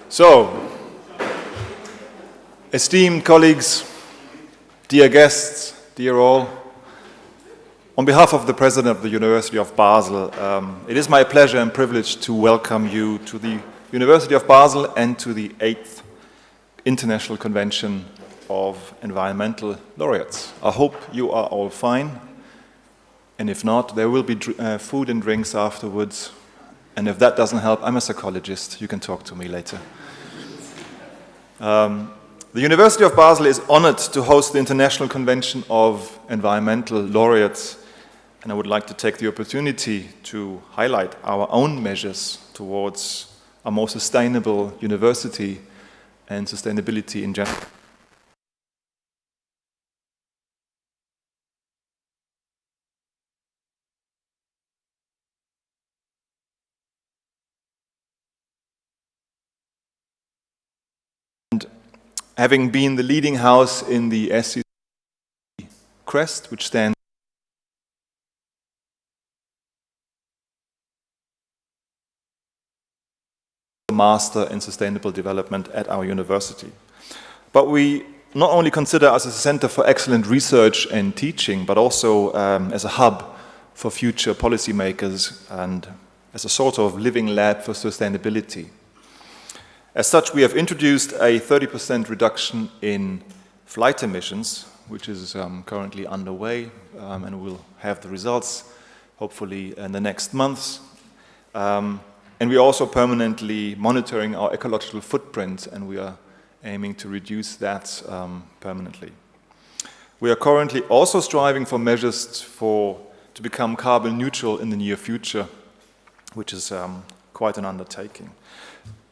So, esteemed colleagues, dear guests, dear all, on behalf of the President of the University of Basel, it is my pleasure and privilege to welcome you to the University of Basel and to the 8th International Convention of Environmental Laureates. I hope you are all fine, and if not, there will be food and drinks afterwards, and if that doesn't help, I'm a psychologist, you can talk to me later. The University of Basel is honored to host the International Convention of Environmental Laureates, and I would like to take the opportunity to highlight our own measures towards a more sustainable university and sustainability in general. Having been the leading house in the SEC CREST, which stands for Master in Sustainable Development at our university. But we not only consider us as a center for excellent research and teaching, but also as a hub for future policymakers and as a sort of living lab for sustainability. As such, we have introduced a 30% reduction in flight emissions, which is currently underway, and we'll have the results hopefully in the next months. And we are also permanently monitoring our ecological footprint, and we are aiming to reduce that permanently. We are currently also striving for measures to become carbon neutral in the near future, which is quite an undertaking.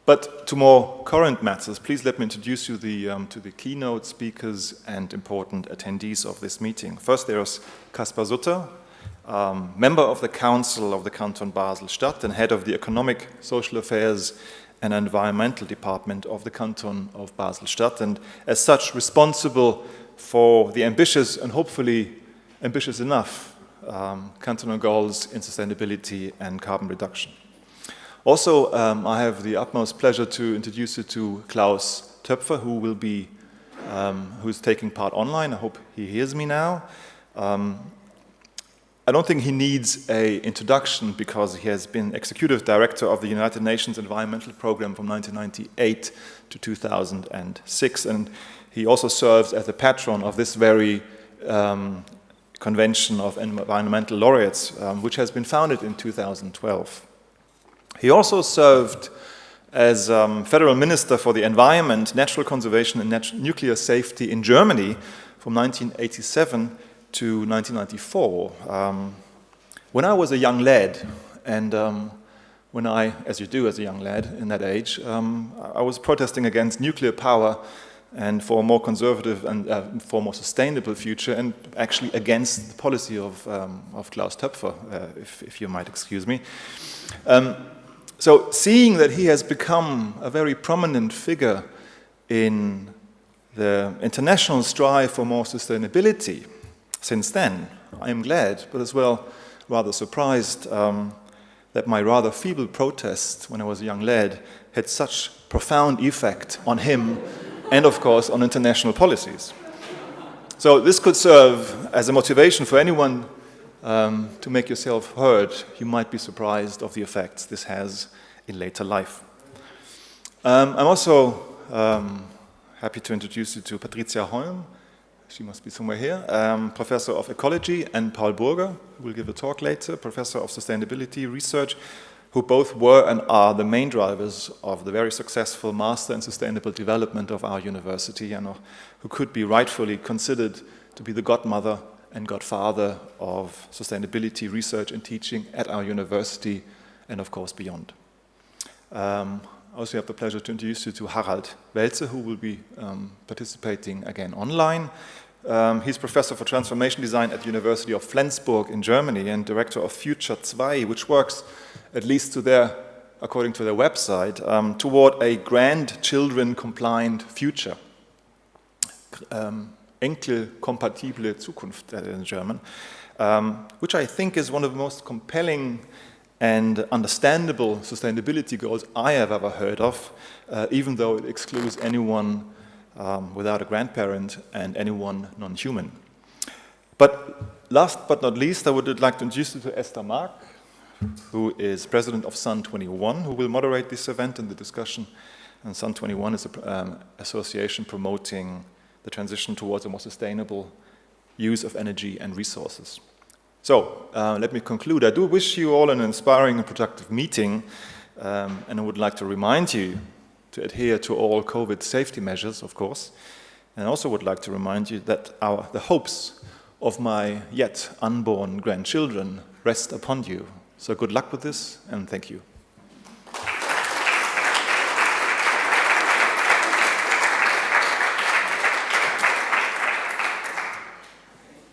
But to more current matters, please let me introduce you to the keynote speakers and important attendees of this meeting. First, there's Kaspar Sutter, member of the Council of the Canton Basel-Stadt and head of the Economic, Social Affairs and Environmental Department of the Canton of Basel-Stadt, and as such responsible for the ambitious and hopefully ambitious enough cantonal goals in sustainability and carbon reduction. Also, I have the utmost pleasure to introduce you to Klaus Tupver, who's taking part online. I hope he hears me now. I don't think he needs an introduction because he has been executive director of the United Nations Environmental Programme from 1998 to 2006, and he also serves as the patron of this very Convention of Environmental Laureates, which has been founded in 2012. He also served as Federal Minister for the Environment, Natural Conservation and Nuclear Safety in Germany from 1987 to 1994. When I was a young lad, and when I, as you do as a young lad in that age, I was protesting against nuclear power and for a more conservative and for a more sustainable future, and actually against the policy of Klaus Tupver, if you might excuse me. So seeing that he has become a very prominent figure in the international strive for more sustainability since then, I am glad, but as well rather surprised that my rather feeble protest when I was a young lad had such profound effect on him and of course on international policies. So this could serve as a motivation for anyone to make yourself heard. You might be surprised of the effects this has in later life. I'm also happy to introduce you to Patricia Holm. She must be somewhere here. Professor of Ecology, and Paul Burger, who will give a talk later, Professor of Sustainability Research, who both were and are the main drivers of the very successful Master in Sustainable Development of our university, and who could be rightfully considered to be the godmother and godfather of sustainability research and teaching at our university and of course beyond. I also have the pleasure to introduce you to Harald Weltzer, who will be participating again online. He's Professor for Transformation Design at the University of Flensburg in Germany and Director of Future 2, which works, at least to their according to their website, toward a grandchildren-compliant future. Enkelkompatible Zukunft in German, which I think is one of the most compelling and understandable sustainability goals I have ever heard of, even though it excludes anyone without a grandparent and anyone non-human. But last but not least, I would like to introduce you to Esther Mark, who is president of Sun 21, who will moderate this event and the discussion. And Sun 21 is an association promoting the transition towards a more sustainable use of energy and resources. So, let me conclude. I do wish you all an inspiring and productive meeting, and I would like to remind you to adhere to all COVID safety measures, of course, and I also would like to remind you that the hopes of my yet unborn grandchildren rest upon you. So good luck with this, and thank you.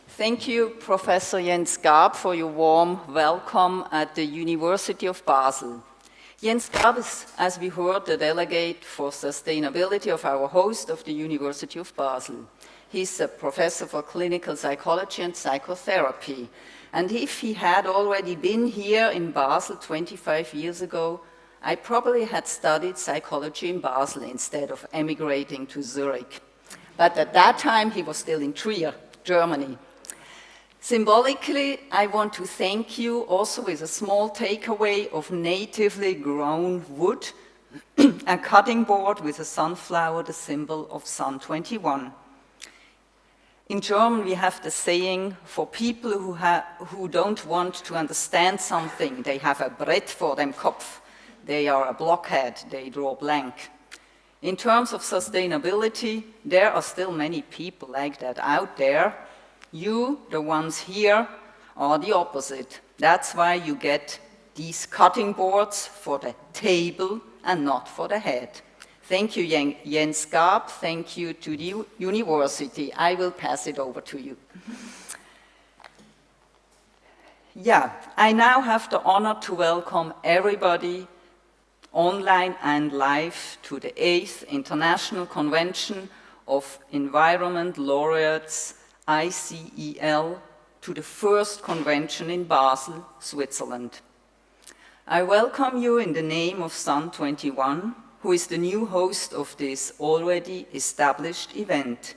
Thank you, Professor Jens Gaab, for your warm welcome at the University of Basel. Jens Gaab is, as we heard, the delegate for sustainability of our host of the University of Basel. He's a professor for clinical psychology and psychotherapy. And if he had already been here in Basel 25 years ago, I probably had studied psychology in Basel instead of emigrating to Zurich. But at that time, he was still in Trier, Germany. Symbolically, I want to thank you also with a small takeaway of natively grown wood, a cutting board with a sunflower, the symbol of Sun 21. In German, we have the saying, for people who don't want to understand something, they have a Brett vor dem Kopf. They are a blockhead, they draw blank. In terms of sustainability, there are still many people like that out there. You, the ones here, are the opposite. That's why you get these cutting boards for the table and not for the head. Thank you, Jens Gaab. Thank you to the university. I will pass it over to you. Yeah, I now have the honor to welcome everybody online and live to the 8th International Convention of Environment Laureates ICEL, to the first convention in Basel, Switzerland. I welcome you in the name of Sun 21, who is the new host of this already established event.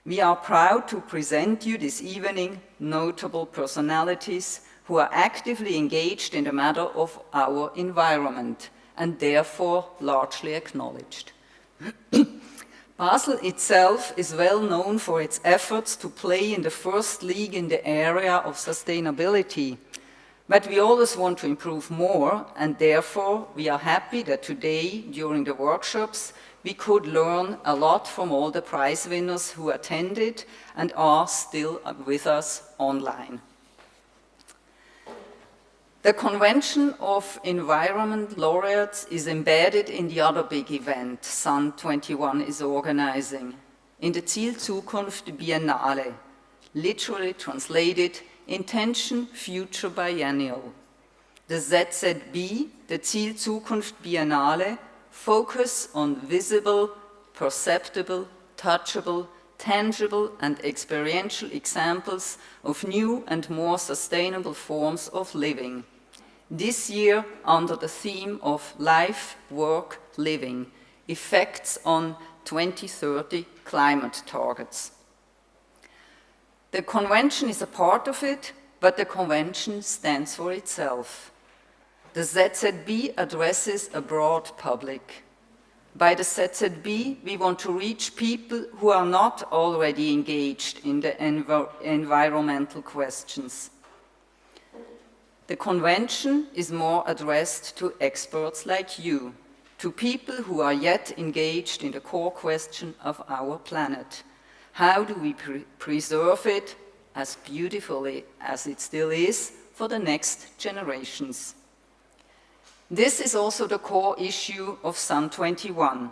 We are proud to present you this evening notable personalities who are actively engaged in the matter of our environment and therefore largely acknowledged. Basel itself is well known for its efforts to play in the first league in the area of sustainability. But we always want to improve more, and therefore we are happy that today, during the workshops, we could learn a lot from all the prize winners who attended and are still with us online. The Convention of Environment Laureates is embedded in the other big event Sun 21 is organizing, in the Zukunftskonvent Biennale, literally translated Intention Future Biennial. The ZZB, the Zukunftskonvent Biennale, focus on visible, perceptible, touchable, tangible and experiential examples of new and more sustainable forms of living. This year under the theme of Life, Work, Living, Effects on 2030 Climate Targets. The convention is a part of it, but the convention stands for itself. The ZZB addresses a broad public. By the ZZB, we want to reach people who are not already engaged in the environmental questions. The convention is more addressed to experts like you, to people who are yet engaged in the core question of our planet. How do we preserve it as beautifully as it still is for the next generations? This is also the core issue of Sun 21.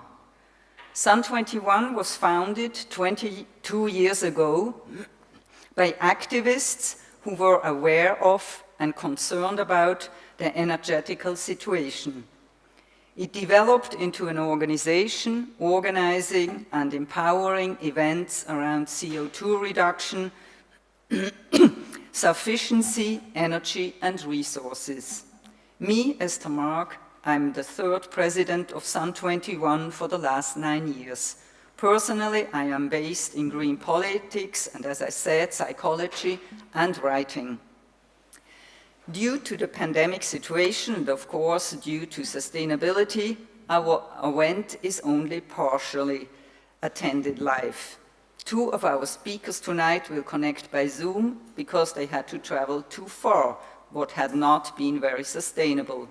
Sun 21 was founded 22 years ago by activists who were aware of and concerned about the energetical situation. It developed into an organization organizing and empowering events around CO2 reduction, sufficiency, energy, and resources. Me, Esther Mark, I'm the third president of Sun 21 for the last 9 years. Personally, I am based in green politics and, as I said, psychology and writing. Due to the pandemic situation and, of course, due to sustainability, our event is only partially attended live. 2 of our speakers tonight will connect by Zoom because they had to travel too far, what had not been very sustainable.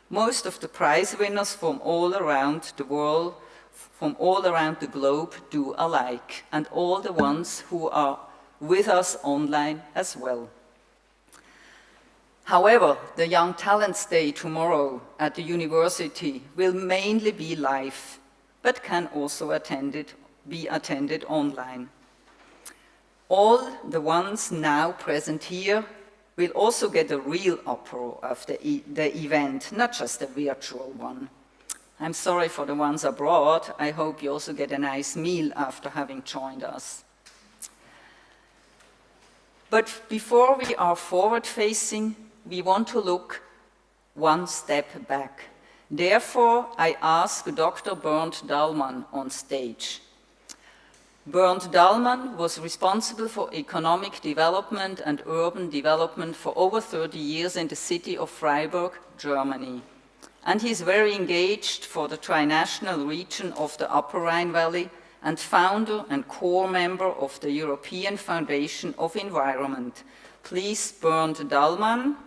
Most of the prize winners from all around the world, from all around the globe, do alike, and all the ones who are with us online as well. However, the Young Talents Day tomorrow at the University will mainly be live, but can also be attended online. All the ones now present here will also get a real apéro of the event, not just a virtual one. I'm sorry for the ones abroad. I hope you also get a nice meal after having joined us. But before we are forward-facing, we want to look one step back. Therefore, I ask Dr. Bernd Dalman on stage. Bernd Dalman was responsible for economic development and urban development for over 30 years in the city of Freiburg, Germany. And he is very engaged for the trinational region of the Upper Rhine Valley and founder and core member of the European Foundation of Environment. Please, Bernd Dalman.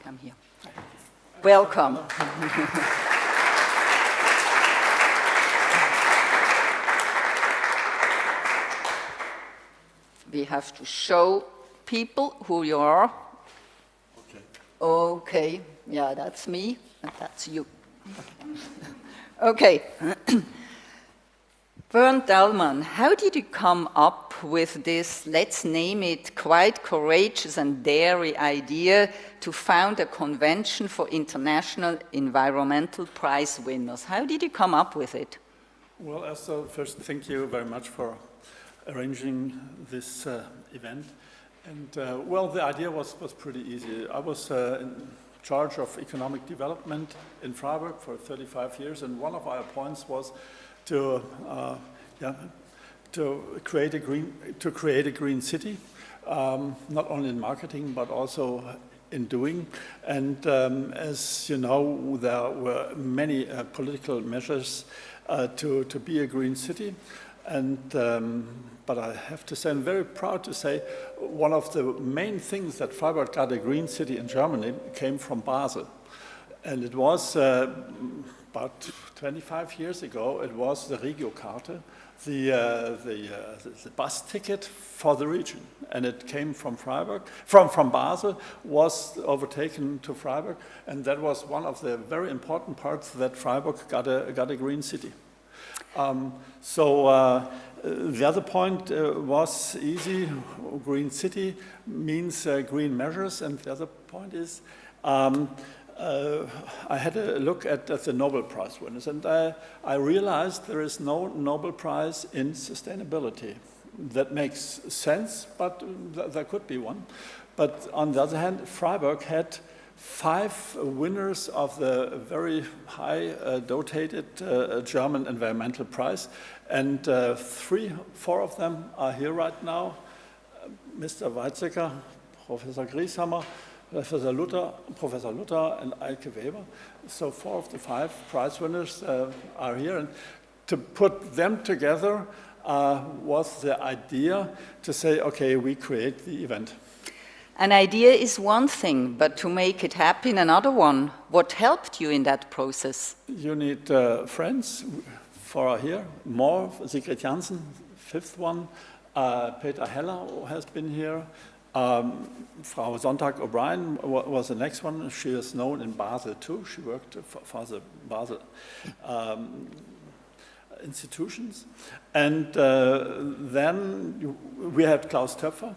Come here. Welcome. We have to show people who you are. Okay, yeah, that's me, and that's you. Okay. Bernd Dalman, how did you come up with this, let's name it, quite courageous and daring idea to found a convention for international environmental prize winners? How did you come up with it? Well, Esther, first, thank you very much for arranging this event. And well, the idea was pretty easy. I was in charge of economic development in Freiburg for 35 years, and one of our points was to create a green city, not only in marketing but also in doing. And as you know, there were many political measures to be a green city. And but I have to say, I'm very proud to say, one of the main things that Freiburg got a green city in Germany came from Basel. And it was about 25 years ago, it was the Regiokarte, the bus ticket for the region. And it came from Freiburg, from Basel, was overtaken to Freiburg. And that was one of the very important parts that Freiburg got a green city. The other point was easy. Green city means green measures, and the other point is I had a look at the Nobel Prize winners, and I realized there is no Nobel Prize in sustainability. That makes sense, but there could be one. But on the other hand, Freiburg had 5 winners of the very high dotated German environmental prize, and 4 of them are here right now. Mr. Weizsäcker, Professor Grieshammer, Professor Luther, and Eike Weber. So 4 of the 5 prize winners are here, and to put them together was the idea to say, okay, we create the event. An idea is one thing, but to make it happen, another one. What helped you in that process? You need friends. 4 are here. More, Sigrid Janssen, 5th one. Peter Heller has been here. Frau Sonntag-O'Brien was the next one. She is known in Basel too. She worked for the Basel institutions. And then we had Klaus Tupver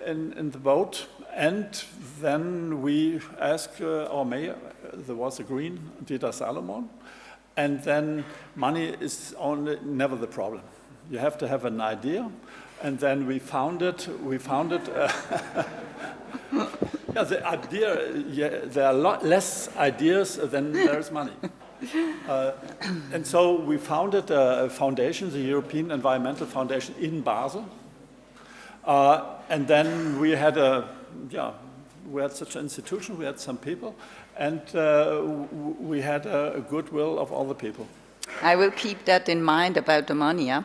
in the boat, And then we asked our mayor, there was a Green, Dieter Salomon, and then money is never the problem. You have to have an idea, and then we found it. Yeah, the idea, there are a lot less ideas than there's money. And so we founded a foundation, the European Environmental Foundation in Basel. And then we had such an institution, we had some people, and we had a goodwill of all the people. I will keep that in mind about the money, yeah?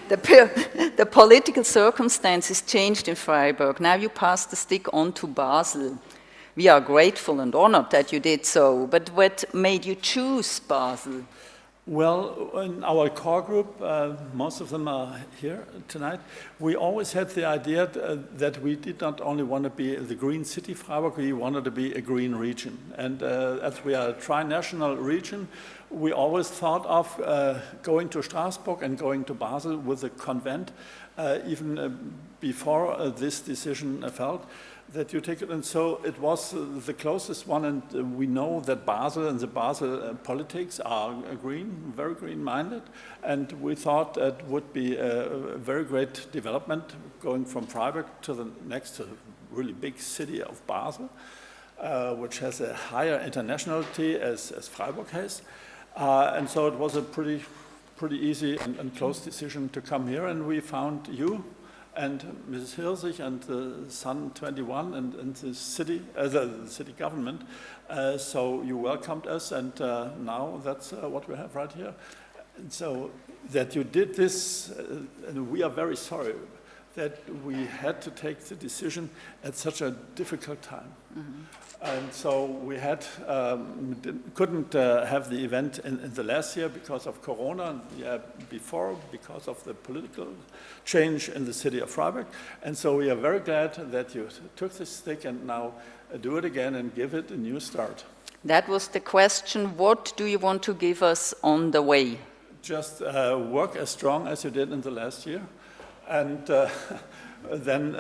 The political circumstances changed in Freiburg. Now you pass the stick on to Basel. We are grateful and honored that you did so, but what made you choose Basel? Well, in our core group, most of them are here tonight, we always had the idea that we did not only want to be the green city Freiburg, we wanted to be a green region. And as we are a tri-national region, we always thought of going to Strasbourg and going to Basel with a convent, even before this decision felt that you take it. And so it was the closest one, and we know that Basel and the Basel politics are green, very green-minded, and we thought it would be a very great development going from Freiburg to the next really big city of Basel, which has a higher internationality as Freiburg has. And so it was a pretty easy and close decision to come here, and we found you and Mrs. Hirsig and Sun 21 and the city government. So you welcomed us, and now that's what we have right here. And so that you did this, and we are very sorry that we had to take the decision at such a difficult time. Mm-hmm. And so we had couldn't have the event in the last year because of Corona, and the year before because of the political change in the city of Freiburg. And so we are very glad that you took this stick and now do it again and give it a new start. That was the question. What do you want to give us on the way? Just work as strong as you did in the last year. And then,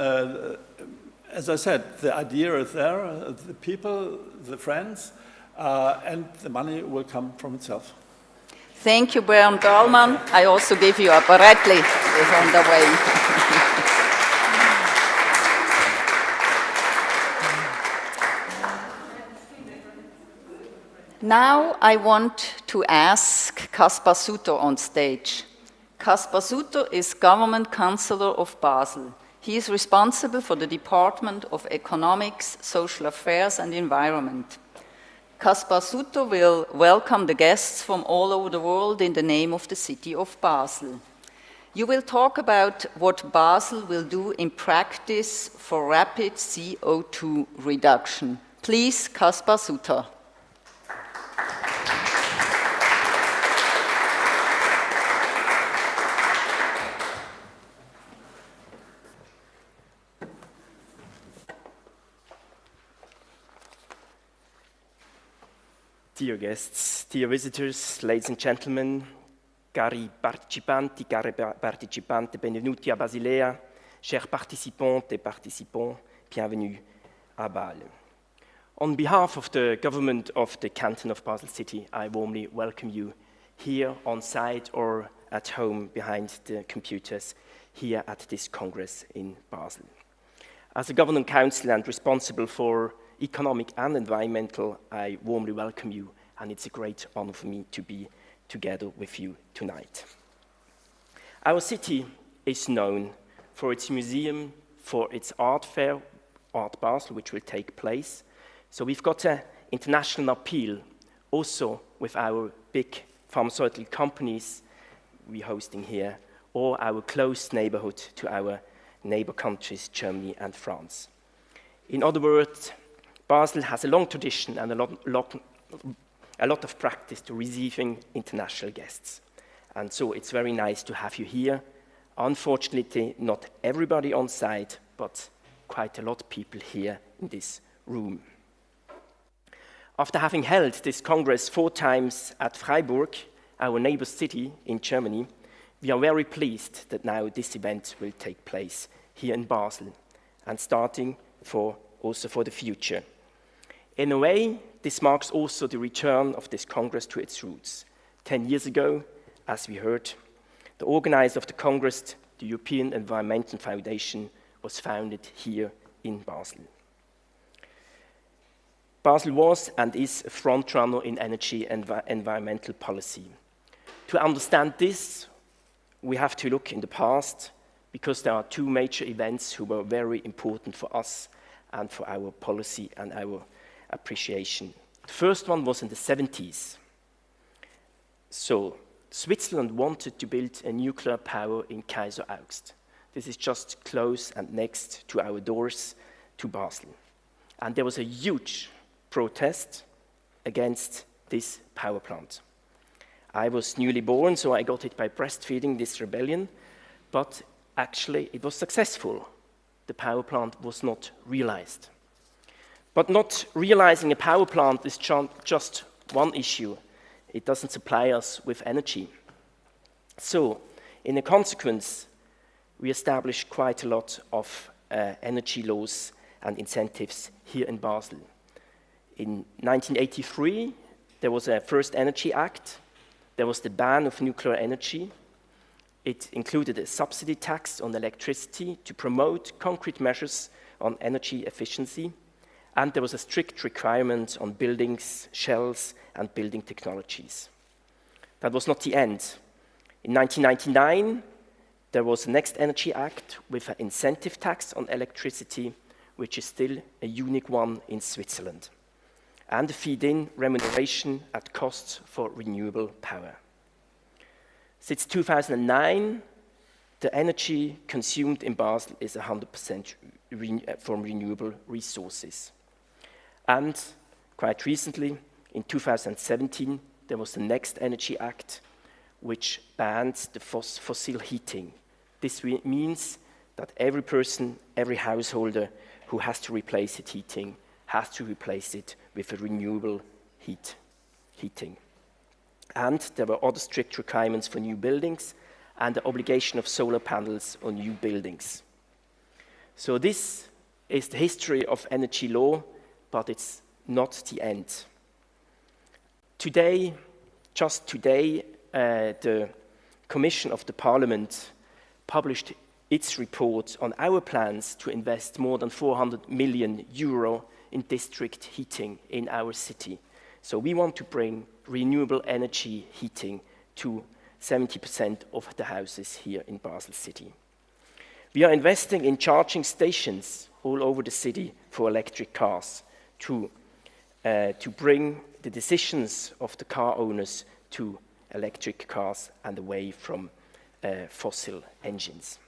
as I said, the idea is there, the people, the friends, and the money will come from itself. Thank you, Bernd Dalman. I also give you a Barretli is on the way. Now I want to ask Kaspar Sutter on stage. Kaspar Sutter is Government Councillor of Basel. He is responsible for the Department of Economics, Social Affairs and Environment. Kaspar Sutter will welcome the guests from all over the world in the name of the city of Basel. You will talk about what Basel will do in practice for rapid CO2 reduction. Please, Kaspar Sutter. Dear guests, dear visitors, ladies and gentlemen, cari partecipanti, care partecipanti, benvenuti a Basilea, chers participantes et participants, bienvenue à Bâle. On behalf of the government of the Canton of Basel City, I warmly welcome you here on site or at home behind the computers here at this Congress in Basel. As a Governing Council and responsible for economic and environmental, I warmly welcome you, and it's a great honor for me to be together with you tonight. Our city is known for its museum, for its art fair, Art Basel, which will take place. So we've got an international appeal also with our big pharmaceutical companies we're hosting here, or our close neighborhood to our neighbor countries, Germany and France. In other words, Basel has a long tradition and a lot of practice to receiving international guests. And so it's very nice to have you here. Unfortunately, not everybody on site, but quite a lot of people here in this room. After having held this Congress 4 times at Freiburg, our neighbor city in Germany, we are very pleased that now this event will take place here in Basel, and starting for also for the future. In a way, this marks also the return of this Congress to its roots. 10 years ago, as we heard, the organizer of the Congress, the European Environmental Foundation, was founded here in Basel. Basel was and is a frontrunner in energy and environmental policy. To understand this, we have to look in the past, because there are two major events who were very important for us and for our policy and our appreciation. The first one was in the 70s. So Switzerland wanted to build a nuclear power in Kaiser Augst. This is just close and next to our doors to Basel. And there was a huge protest against this power plant. I was newly born, so I got it by breastfeeding, this rebellion, but actually it was successful. The power plant was not realized. But not realizing a power plant is just one issue. It doesn't supply us with energy. So, in a consequence, we established quite a lot of energy laws and incentives here in Basel. In 1983, there was a first Energy Act. There was the ban of nuclear energy. It included a subsidy tax on electricity to promote concrete measures on energy efficiency. And there was a strict requirement on buildings, shells, and building technologies. That was not the end. In 1999, there was the next Energy Act with an incentive tax on electricity, which is still a unique one in Switzerland, and a feed-in remuneration at costs for renewable power. Since 2009, the energy consumed in Basel is 100% from renewable resources. And quite recently, in 2017, there was the next Energy Act, which bans the fossil heating. This means that every person, every householder who has to replace its heating has to replace it with a renewable heating. And there were other strict requirements for new buildings and the obligation of solar panels on new buildings. So this is the history of energy law, but it's not the end. Today, just today, the Commission of the Parliament published its report on our plans to invest more than 400 million euro in district heating in our city. So we want to bring renewable energy heating to 70% of the houses here in Basel City. We are investing in charging stations all over the city for electric cars to bring the decisions of the car owners to electric cars and away from fossil engines.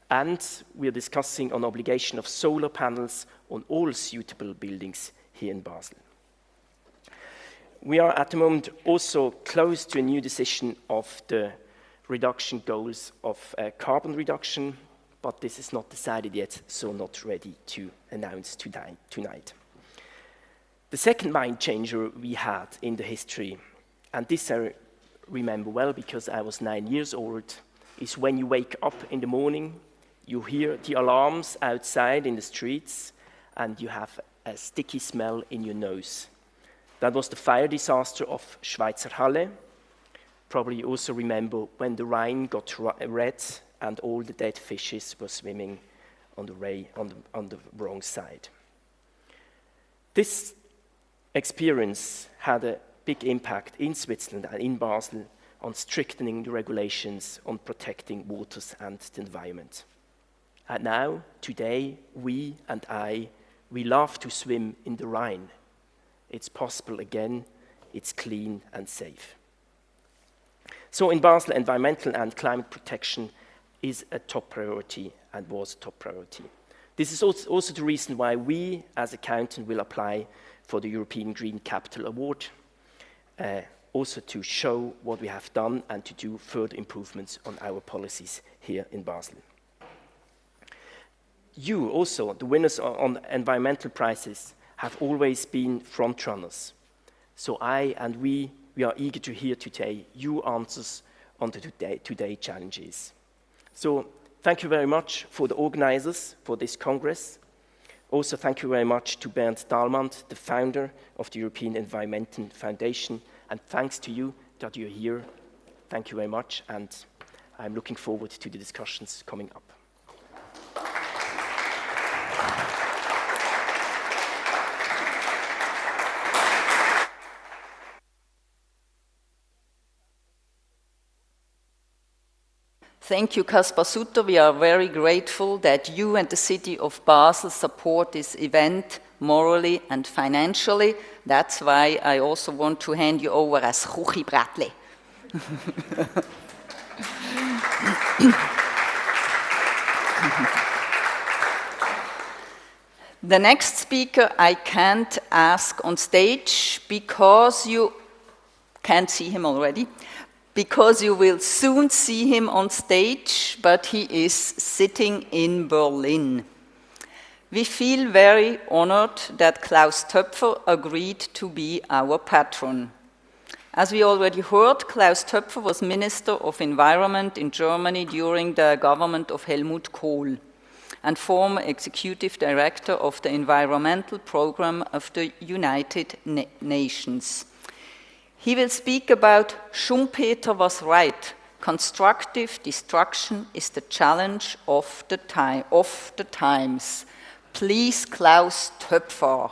And we are discussing an obligation of solar panels on all suitable buildings here in Basel. We are at the moment also close to a new decision of the reduction goals of carbon reduction, but this is not decided yet, so not ready to announce tonight. The second mind changer we had in the history, and this I remember well because I was 9 years old, is when you wake up in the morning, you hear the alarms outside in the streets, and you have a sticky smell in your nose. That was the fire disaster of Schweizer Halle. Probably you also remember when the Rhine got red and all the dead fishes were swimming on the wrong side. This experience had a big impact in Switzerland and in Basel on strengthening the regulations on protecting waters and the environment. And now, today, we love to swim in the Rhine. It's possible again, it's clean and safe. So in Basel, environmental and climate protection is a top priority and was a top priority. This is also the reason why we, as accountants, will apply for the European Green Capital Award, also to show what we have done and to do further improvements on our policies here in Basel. You also, the winners on environmental prizes, have always been frontrunners. So we are eager to hear today your answers on the today challenges. So thank you very much for the organizers for this Congress. Also, thank you very much to Bernd Dalman, the founder of the European Environmental Foundation, and thanks to you that you're here. Thank you very much, and I'm looking forward to the discussions coming up. Thank you, Kaspar Sutter. We are very grateful that you and the city of Basel support this event morally and financially. That's why I also want to hand you over as Kuchibrätli. The next speaker I can't ask on stage because you can't see him already, because you will soon see him on stage, but he is sitting in Berlin. We feel very honored that Klaus Tupver agreed to be our patron. As we already heard, Klaus Tupver was Minister of Environment in Germany during the government of Helmut Kohl and former Executive Director of the Environmental Program of the United Nations. He will speak about Schumpeter was right. Constructive destruction is the challenge of the times. Please, Klaus Tupver.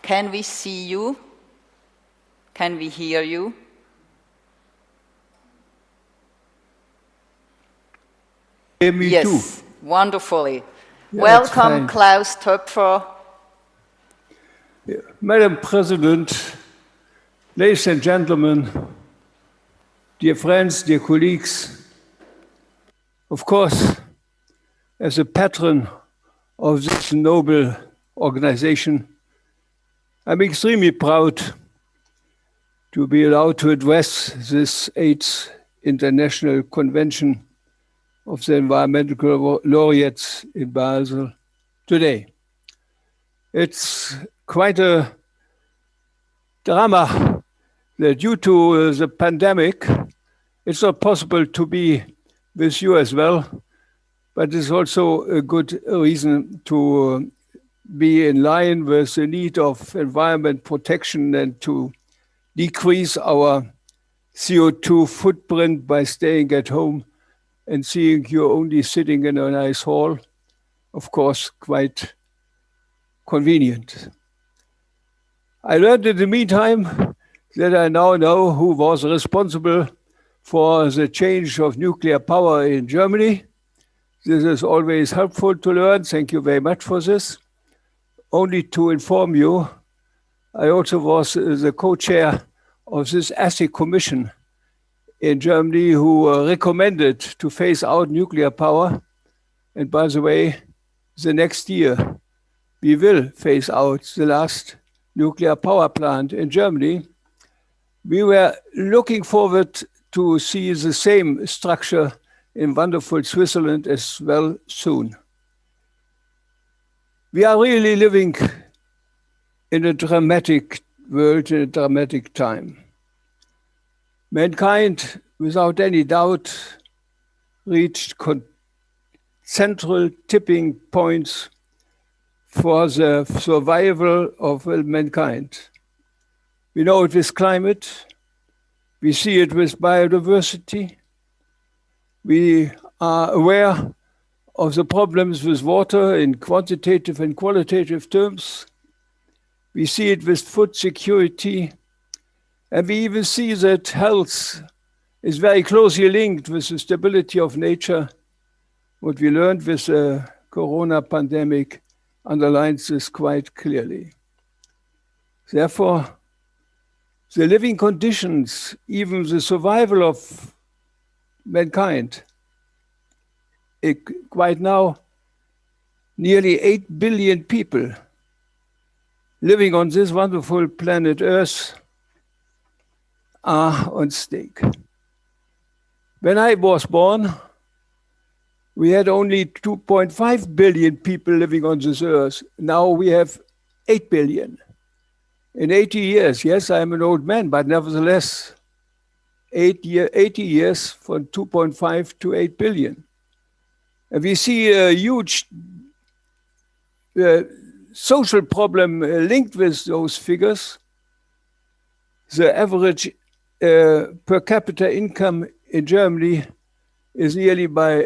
Can we see you? Can we hear you? Me yes, too. Wonderfully. Yeah, welcome, Klaus Tupver. Yeah. Madam President, ladies and gentlemen, dear friends, dear colleagues, of course, as a patron of this Nobel organization, I'm extremely proud to be allowed to address this 8th International Convention of the Environmental Laureates in Basel today. It's quite a drama that due to the pandemic, it's not possible to be with you as well, but it's also a good reason to be in line with the need of environment protection and to decrease our CO2 footprint by staying at home and seeing you only sitting in a nice hall, of course, quite convenient. I learned in the meantime that I now know who was responsible for the change of nuclear power in Germany. This is always helpful to learn. Thank you very much for this. Only to inform you, I also was the co-chair of this ethics commission in Germany who recommended to phase out nuclear power. And by the way, the next year, we will phase out the last nuclear power plant in Germany. We were looking forward to see the same structure in wonderful Switzerland as well soon. We are really living in a dramatic world, in a dramatic time. Mankind, without any doubt, reached central tipping points for the survival of mankind. We know it with climate, we see it with biodiversity, we are aware of the problems with water in quantitative and qualitative terms. We see it with food security, and we even see that health is very closely linked with the stability of nature. What we learned with the corona pandemic underlines this quite clearly. Therefore, the living conditions, even the survival of mankind, quite now, nearly 8 billion people living on this wonderful planet Earth are on stake. When I was born, we had only 2.5 billion people living on this Earth. Now we have 8 billion. In 80 years, yes, I'm an old man, but nevertheless, 80 years from 2.5 to 8 billion. And we see a huge social problem linked with those figures. The average per capita income in Germany is nearly by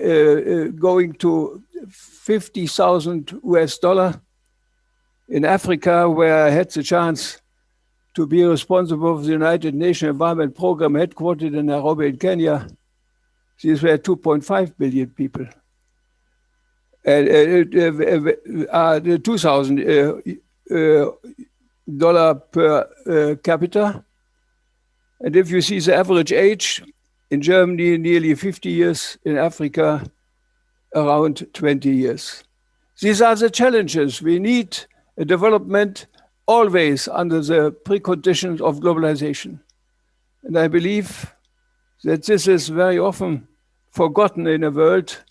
going to 50,000 US dollar. In Africa, where I had the chance to be responsible for the United Nations Environment Program headquartered in Nairobi in Kenya, these were 2.5 billion people. $2,000 per capita. And if you see the average age, in Germany, nearly 50 years, in Africa, around 20 years. These are the challenges. We need a development always under the preconditions of globalization. And I believe that this is very often forgotten in a world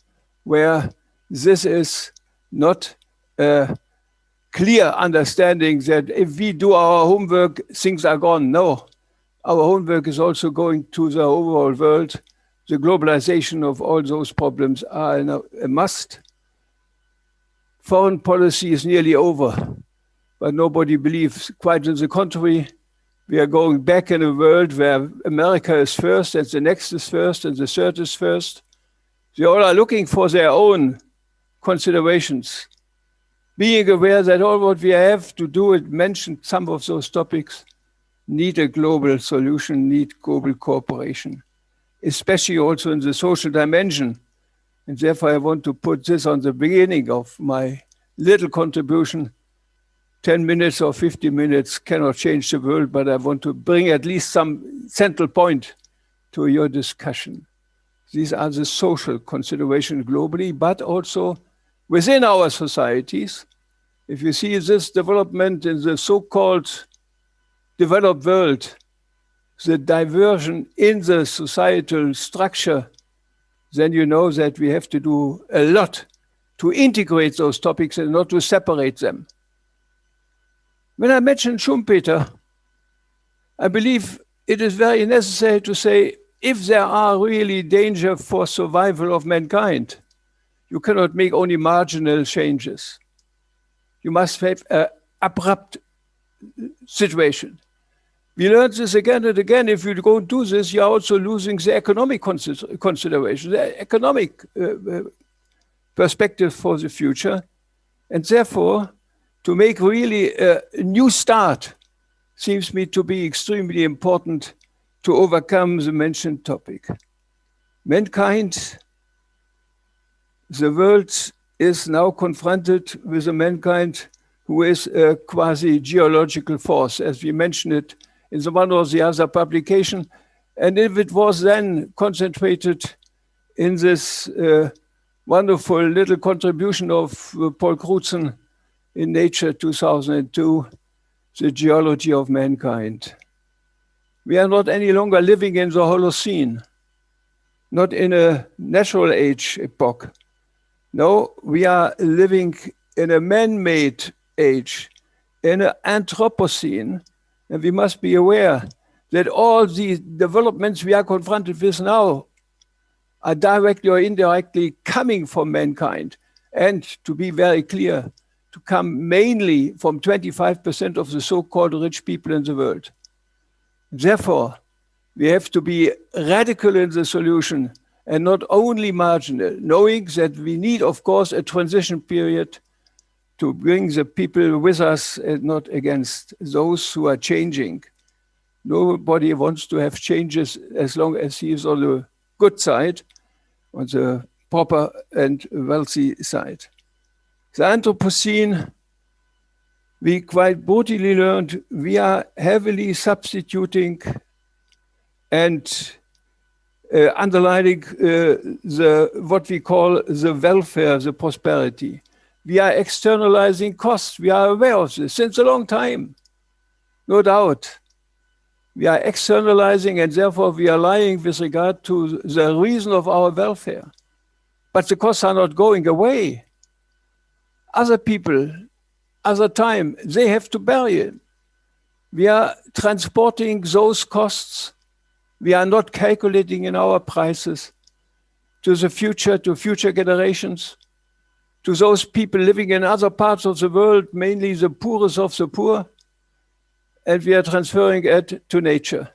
where this is not a clear understanding that if we do our homework, things are gone. No, our homework is also going to the overall world. The globalization of all those problems are a must. Foreign policy is nearly over, but nobody believes. Quite on the contrary, we are going back in a world where America is first, and the next is first, and the third is first. They all are looking for their own considerations, being aware that all what we have to do, it mentioned some of those topics, need a global solution, need global cooperation, especially also in the social dimension. And therefore, I want to put this on the beginning of my little contribution. 10 minutes or 50 minutes cannot change the world, but I want to bring at least some central point to your discussion. These are the social considerations globally, but also within our societies. If you see this development in the so-called developed world, the diversion in the societal structure, then you know that we have to do a lot to integrate those topics and not to separate them. When I mentioned Schumpeter, I believe it is very necessary to say, if there are really danger for survival of mankind, you cannot make only marginal changes. You must have an abrupt situation. We learned this again and again. If you don't do this, you are also losing the economic consideration, the economic perspective for the future. And therefore, to make really a new start seems me to be extremely important to overcome the mentioned topic. Mankind, the world is now confronted with a mankind who is a quasi-geological force, as we mentioned it in the one or the other publication. And if it was then concentrated in this wonderful little contribution of Paul Crutzen in Nature 2002, the geology of mankind. We are not any longer living in the Holocene, not in a natural age epoch. No, we are living in a man-made age, in an Anthropocene, and we must be aware that all the developments we are confronted with now are directly or indirectly coming from mankind, and to be very clear, to come mainly from 25% of the so-called rich people in the world. Therefore, we have to be radical in the solution and not only marginal, knowing that we need, of course, a transition period to bring the people with us and not against those who are changing. Nobody wants to have changes as long as he is on the good side, on the proper and wealthy side. The Anthropocene, we quite brutally learned, we are heavily substituting and underlining what we call the welfare, the prosperity. We are externalizing costs. We are aware of this since a long time, no doubt. We are externalizing, and therefore we are lying with regard to the reason of our welfare. But the costs are not going away. Other people, other time, they have to bear it. We are transporting those costs. We are not calculating in our prices to the future, to future generations. to those people living in other parts of the world, mainly the poorest of the poor, and we are transferring it to nature.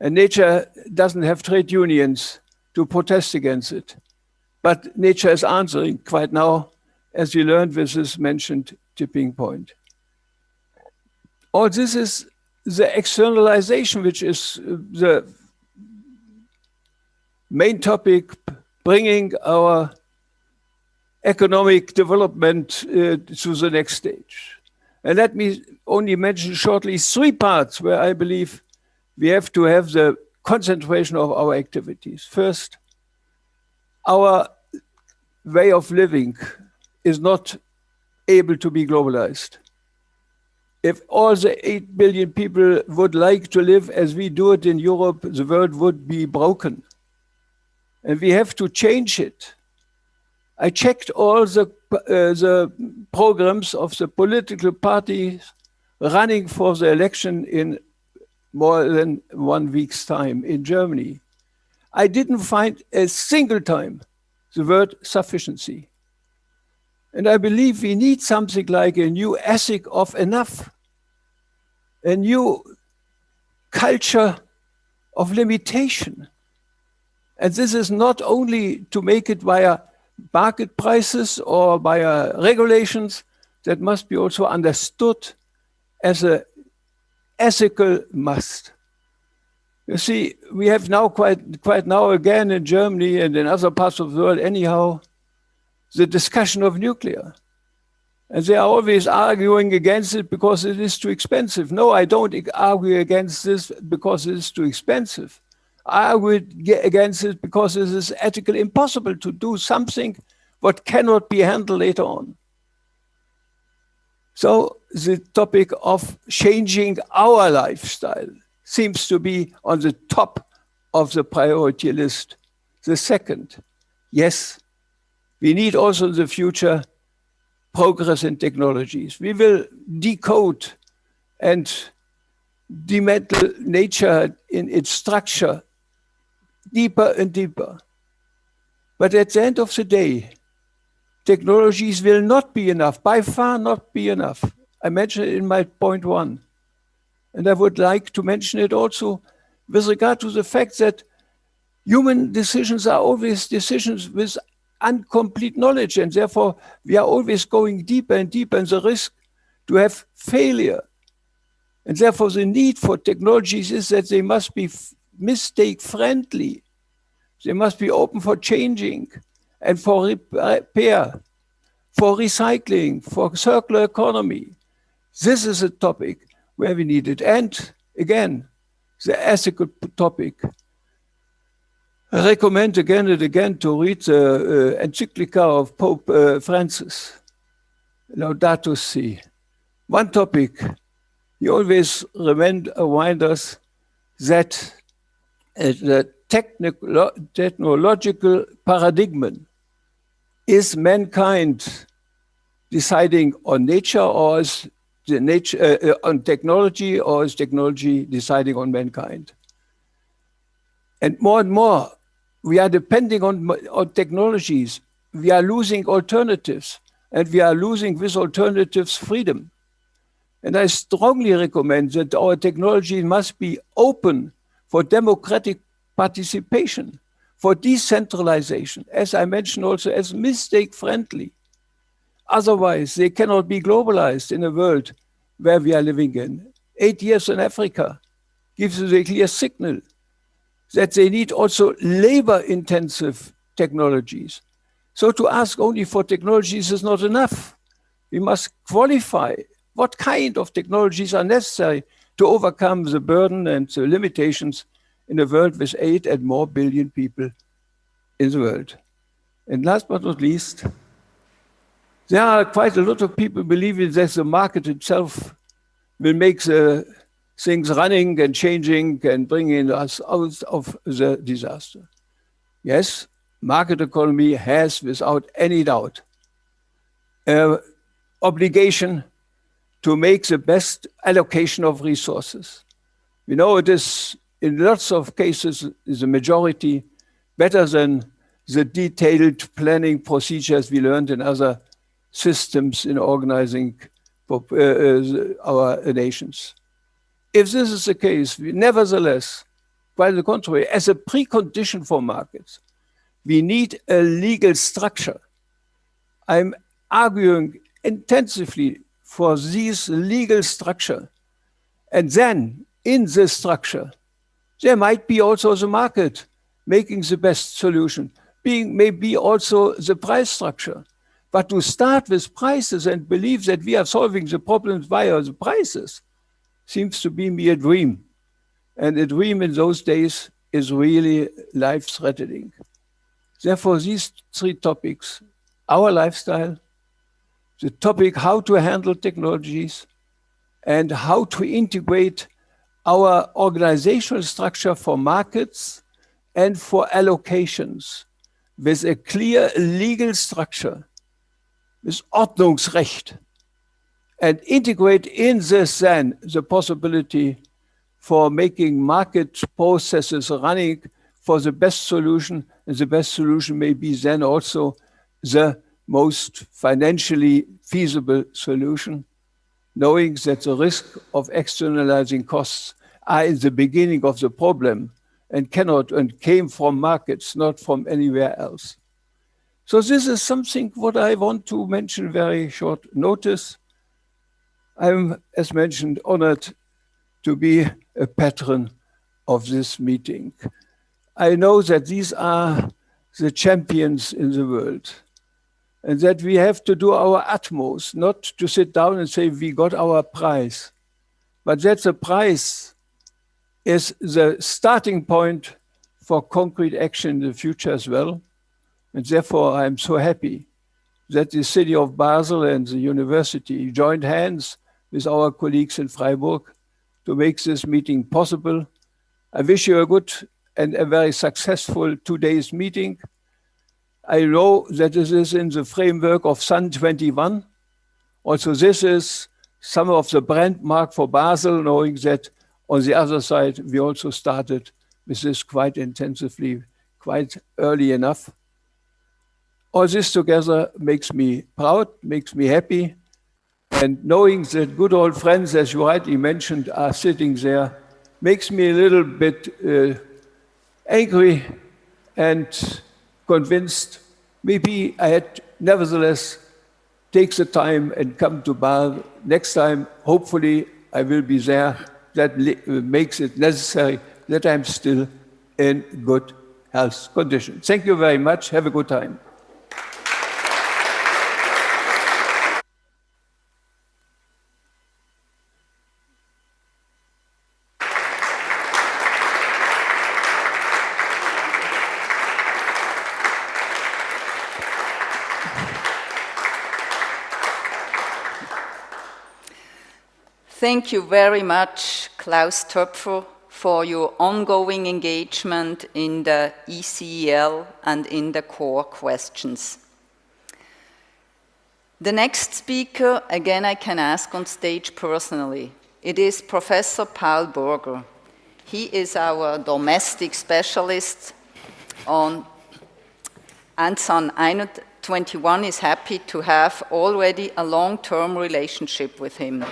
And nature doesn't have trade unions to protest against it. But nature is answering quite now, as we learned with this mentioned tipping point. All this is the externalization, which is the main topic, bringing our economic development to the next stage. And let me only mention shortly 3 parts where I believe we have to have the concentration of our activities. First, our way of living is not able to be globalized. If all the 8 billion people would like to live as we do it in Europe, the world would be broken. And we have to change it. I checked all the programs of the political parties running for the election in more than 1 week's time in Germany. I didn't find a single time the word sufficiency. And I believe we need something like a new ethic of enough, a new culture of limitation. And this is not only to make it via market prices or via regulations, that must be also understood as an ethical must. You see, we have now quite now again in Germany and in other parts of the world anyhow, the discussion of nuclear. And they are always arguing against it because it is too expensive. No, I don't argue against this because it is too expensive. I argue against it because it is ethically impossible to do something what cannot be handled later on. So the topic of changing our lifestyle seems to be on the top of the priority list. The second, yes, we need also in the future progress in technologies. We will decode and demantle nature in its structure deeper and deeper. But at the end of the day, technologies will not be enough, by far not be enough. I mentioned it in my point 1. And I would like to mention it also with regard to the fact that human decisions are always decisions with incomplete knowledge, and therefore we are always going deeper and deeper in the risk to have failure. And therefore the need for technologies is that they must be mistake-friendly. They must be open for changing and for repair, for recycling, for circular economy. This is a topic where we need it. And again, the ethical topic. I recommend again and again to read the encyclica of Pope Francis, Laudato Si. One topic, he always remind us that the technological paradigm is mankind deciding on nature, or is the nature on technology, or is technology deciding on mankind? And more, we are depending on technologies. We are losing alternatives, and we are losing with alternatives freedom. And I strongly recommend that our technology must be open for democratic participation, for decentralization, as I mentioned also, as mistake-friendly. Otherwise, they cannot be globalized in a world where we are living in. 8 years in Africa gives us a clear signal that they need also labor-intensive technologies. So to ask only for technologies is not enough. We must qualify what kind of technologies are necessary to overcome the burden and the limitations in a world with 8 and more billion people in the world. And last but not least, there are quite a lot of people believing that the market itself will make the things running and changing and bringing us out of the disaster. Yes, market economy has, without any doubt, an obligation to make the best allocation of resources. We know it is, in lots of cases, is a majority better than the detailed planning procedures we learned in other systems in organizing our nations. If this is the case, nevertheless, quite the contrary, as a precondition for markets, we need a legal structure. I'm arguing intensively for this legal structure. And then, in this structure, there might be also the market making the best solution, being maybe also the price structure. But to start with prices and believe that we are solving the problems via the prices seems to be me a dream. And a dream in those days is really life-threatening. Therefore, these three topics, our lifestyle, the topic how to handle technologies, and how to integrate our organizational structure for markets and for allocations with a clear legal structure, with Ordnungsrecht, and integrate in this then the possibility for making market processes running for the best solution, and the best solution may be then also the most financially feasible solution, knowing that the risk of externalizing costs are in the beginning of the problem and came from markets, not from anywhere else. So this is something what I want to mention very short notice. I'm, as mentioned, honored to be a patron of this meeting. I know that these are the champions in the world, and that we have to do our utmost, not to sit down and say we got our prize, but that the prize is the starting point for concrete action in the future as well. And therefore, I'm so happy that the city of Basel and the university joined hands with our colleagues in Freiburg to make this meeting possible. I wish you a good and a very successful 2 days meeting. I know that this is in the framework of Sun 21. Also, this is some of the brand mark for Basel, knowing that on the other side, we also started with this quite intensively, quite early enough. All this together makes me proud, makes me happy. And knowing that good old friends, as you rightly mentioned, are sitting there, makes me a little bit angry and convinced. Maybe I had nevertheless take the time and come to Basel. Next time, hopefully, I will be there. That makes it necessary that I'm still in good health condition. Thank you very much. Have a good time. Thank you very much, Klaus Tupver, for your ongoing engagement in the ECEL and in the core questions. The next speaker, again, I can ask on stage personally. It is Professor Paul Burger. He is our domestic specialist on, and Sun 21 is happy to have already a long-term relationship with him.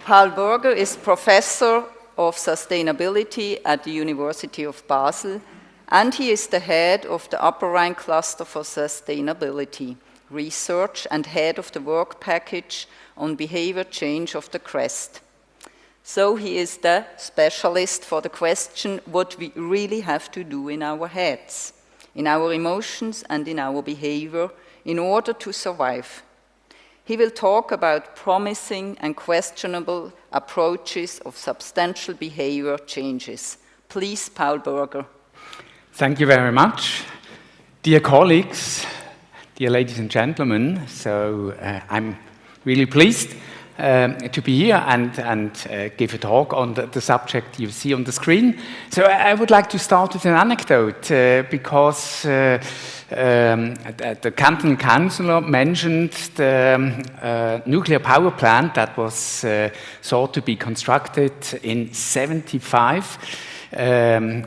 Paul Burger is Professor of Sustainability at the University of Basel, and he is the head of the Upper Rhine Cluster for Sustainability Research and head of the work package on behavior change of the CREST. So he is the specialist for the question what we really have to do in our heads, in our emotions and in our behavior in order to survive. He will talk about promising and questionable approaches of substantial behavior changes. Please, Paul Burger. Thank you very much. Dear colleagues, dear ladies and gentlemen, so I'm really pleased to be here and give a talk on the subject you see on the screen. So I would like to start with an anecdote because the canton councillor mentioned the nuclear power plant that was thought to be constructed in 1975,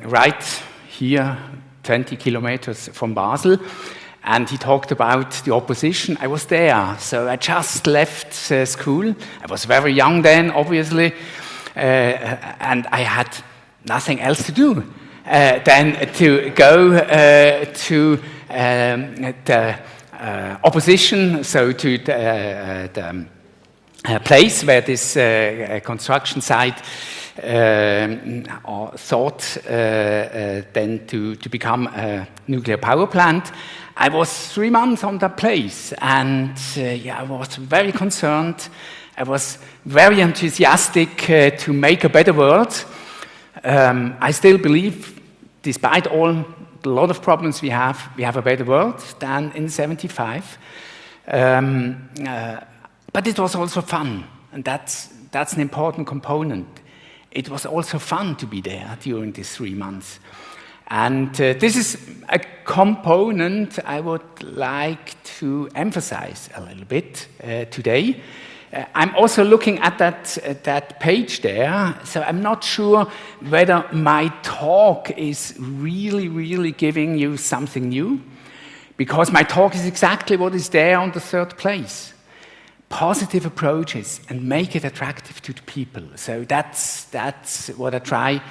right here 20 kilometers from Basel. And he talked about the opposition. I was there, so I just left school. I was very young then, obviously, and I had nothing else to do than to go to the opposition, so to the place where this construction site thought then to become a nuclear power plant. I was 3 months on that place, and I was very concerned. I was very enthusiastic to make a better world. I still believe, despite a lot of problems we have a better world than in '75. But it was also fun, and that's an important component. It was also fun to be there during these 3 months. And this is a component I would like to emphasize a little bit today. I'm also looking at that page there, so I'm not sure whether my talk is really giving you something new, because my talk is exactly what is there on the third place. Positive approaches and make it attractive to the people. So that's what I try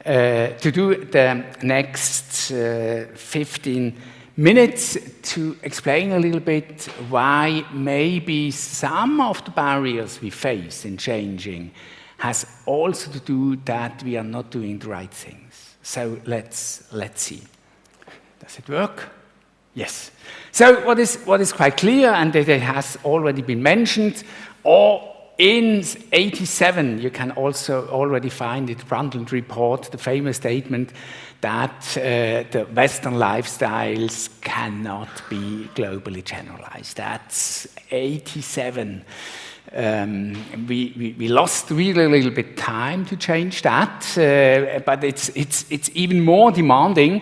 to do the next 15 minutes, to explain a little bit why maybe some of the barriers we face in changing has also to do that we are not doing the right things. So let's see. Does it work? Yes. So what is quite clear, and it has already been mentioned, or in '87, you can also already find it, Brundtland report, the famous statement that the Western lifestyles cannot be globally generalized. That's '87. We lost really a little bit time to change that, but it's even more demanding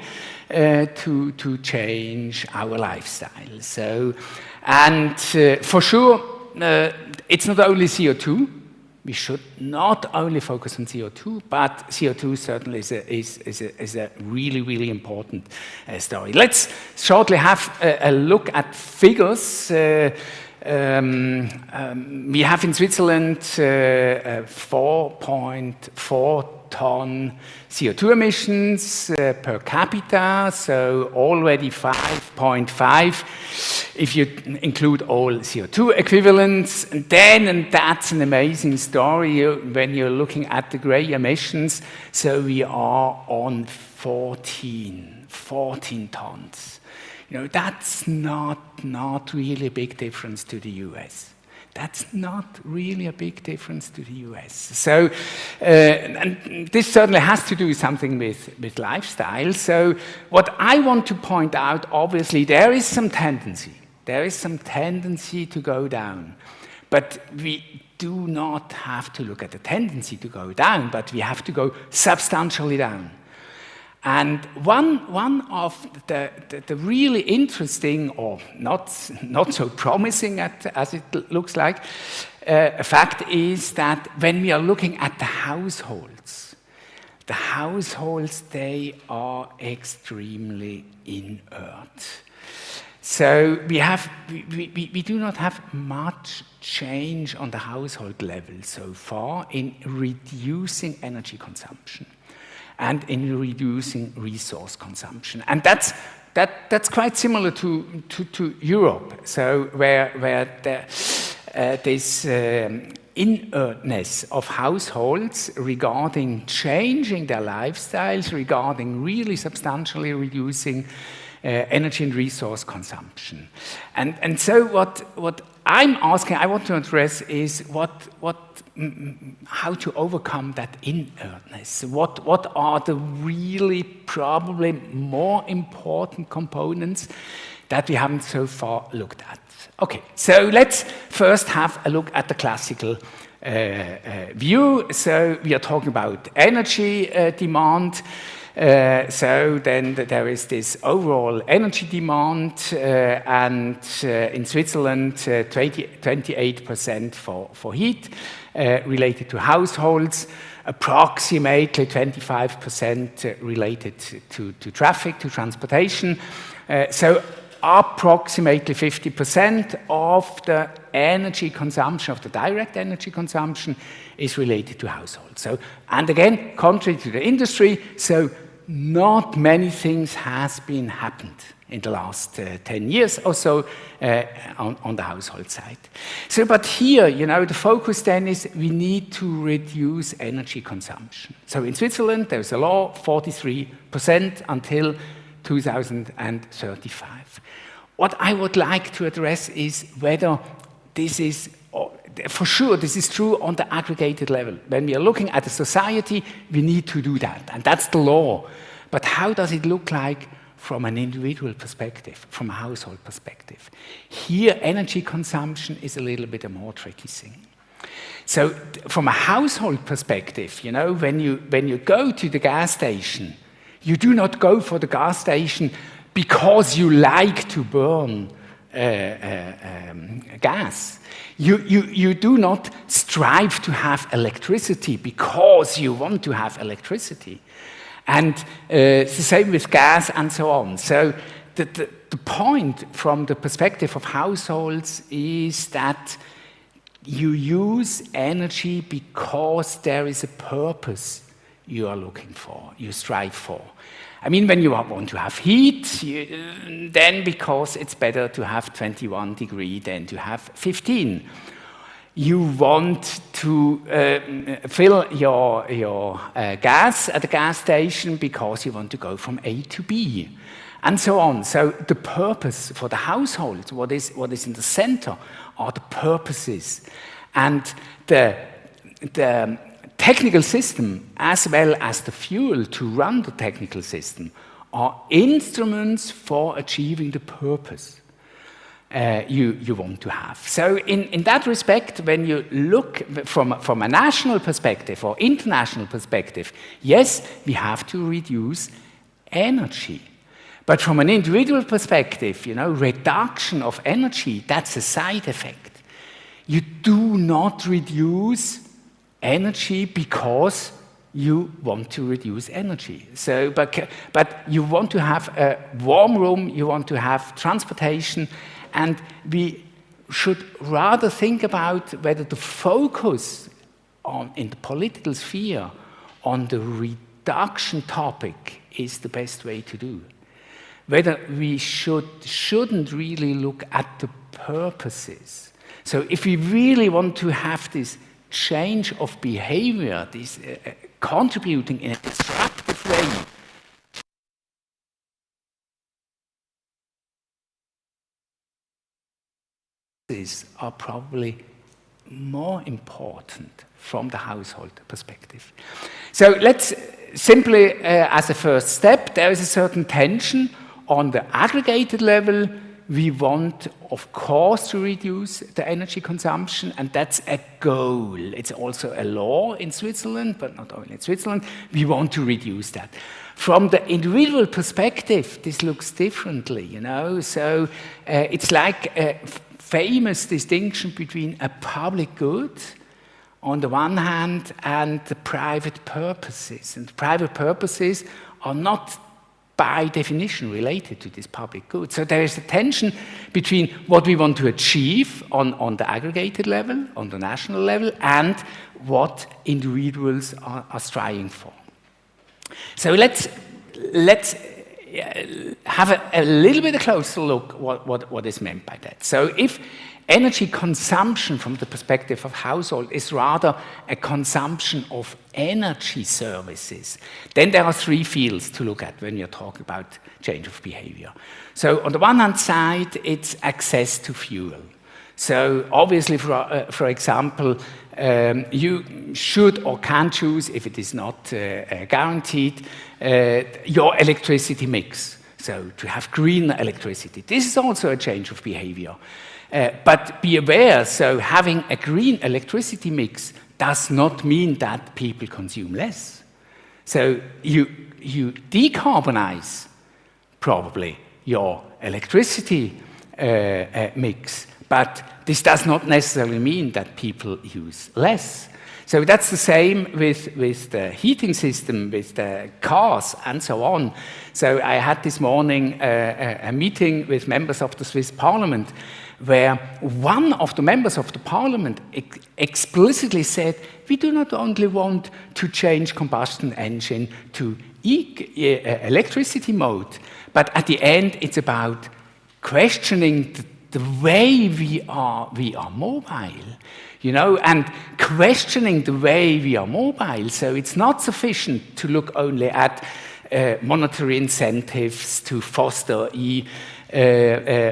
to change our lifestyle. So, and for sure, it's not only CO2. We should not only focus on CO2, but CO2 certainly is a really important story. Let's shortly have a look at figures. We have in Switzerland 4.4 ton CO2 emissions per capita, so already 5.5 if you include all CO2 equivalents. And that's an amazing story when you're looking at the grey emissions. So we are on 14 tons. You know, that's not really a big difference to the US. That's not really a big difference to the US. So, and this certainly has to do something with lifestyle. So what I want to point out, obviously, there is some tendency. There is some tendency to go down. But we do not have to look at the tendency to go down, but we have to go substantially down. And one of the really interesting, or not so promising as it looks like, fact is that when we are looking at the households, they are extremely inert. So we do not have much change on the household level so far in reducing energy consumption and in reducing resource consumption. And that's quite similar to Europe, so where this inertness of households regarding changing their lifestyles, regarding really substantially reducing energy and resource consumption. And so what I'm asking, I want to address is how to overcome that inertness. What are the really probably more important components that we haven't so far looked at? Okay, so let's first have a look at the classical view. So we are talking about energy demand. So then there is this overall energy demand, and in Switzerland, 28% for heat related to households, approximately 25% related to traffic, to transportation. So approximately 50% of the energy consumption, of the direct energy consumption, is related to households. So, and again, contrary to the industry, so not many things has been happened in the last 10 years or so on the household side. So, but here, you know, the focus then is we need to reduce energy consumption. So in Switzerland, there's a law, 43% until 2035. What I would like to address is whether this is, for sure, this is true on the aggregated level. When we are looking at a society, we need to do that, and that's the law. But how does it look like from an individual perspective, from a household perspective? Here, energy consumption is a little bit a more tricky thing. So, from a household perspective, you know, when you go to the gas station, you do not go for the gas station because you like to burn gas. You do not strive to have electricity because you want to have electricity. And it's the same with gas and so on. So the point from the perspective of households is that you use energy because there is a purpose you are looking for, you strive for. I mean, when you want to have heat, then because it's better to have 21 degrees than to have 15. You want to fill your gas at the gas station because you want to go from A to B, and so on. So the purpose for the household, what is in the center, are the purposes, and the technical system, as well as the fuel to run the technical system, are instruments for achieving the purpose you want to have. So in that respect, when you look from a national perspective or international perspective, yes, we have to reduce energy. But from an individual perspective, you know, reduction of energy, that's a side effect. You do not reduce energy because you want to reduce energy. So, but you want to have a warm room, you want to have transportation, and we should rather think about whether the focus in the political sphere on the reduction topic is the best way to do. Whether we shouldn't really look at the purposes. So if we really want to have this change of behavior, this contributing in a disruptive way, are probably more important from the household perspective. So let's simply, as a first step, there is a certain tension on the aggregated level. We want, of course, to reduce the energy consumption, and that's a goal. It's also a law in Switzerland, but not only in Switzerland. We want to reduce that. From the individual perspective, this looks differently, you know. So it's like a famous distinction between a public good on the one hand and the private purposes. And private purposes are not by definition related to this public good. So there is a tension between what we want to achieve on the aggregated level, on the national level, and what individuals are striving for. So let's have a little bit closer look what is meant by that. So if energy consumption from the perspective of household is rather a consumption of energy services, then there are three fields to look at when you're talking about change of behavior. So on the one hand side, it's access to fuel. So obviously, for example, you should or can choose, if it is not guaranteed, your electricity mix. So to have green electricity. This is also a change of behavior. But be aware, so having a green electricity mix does not mean that people consume less. So you decarbonize probably your electricity mix, but this does not necessarily mean that people use less. So that's the same with the heating system, with the cars, and so on. So I had this morning a meeting with members of the Swiss Parliament, where one of the members of the parliament explicitly said, we do not only want to change combustion engine to electricity mode, but at the end it's about questioning the way we are mobile, and questioning the way we are mobile. So it's not sufficient to look only at monetary incentives to foster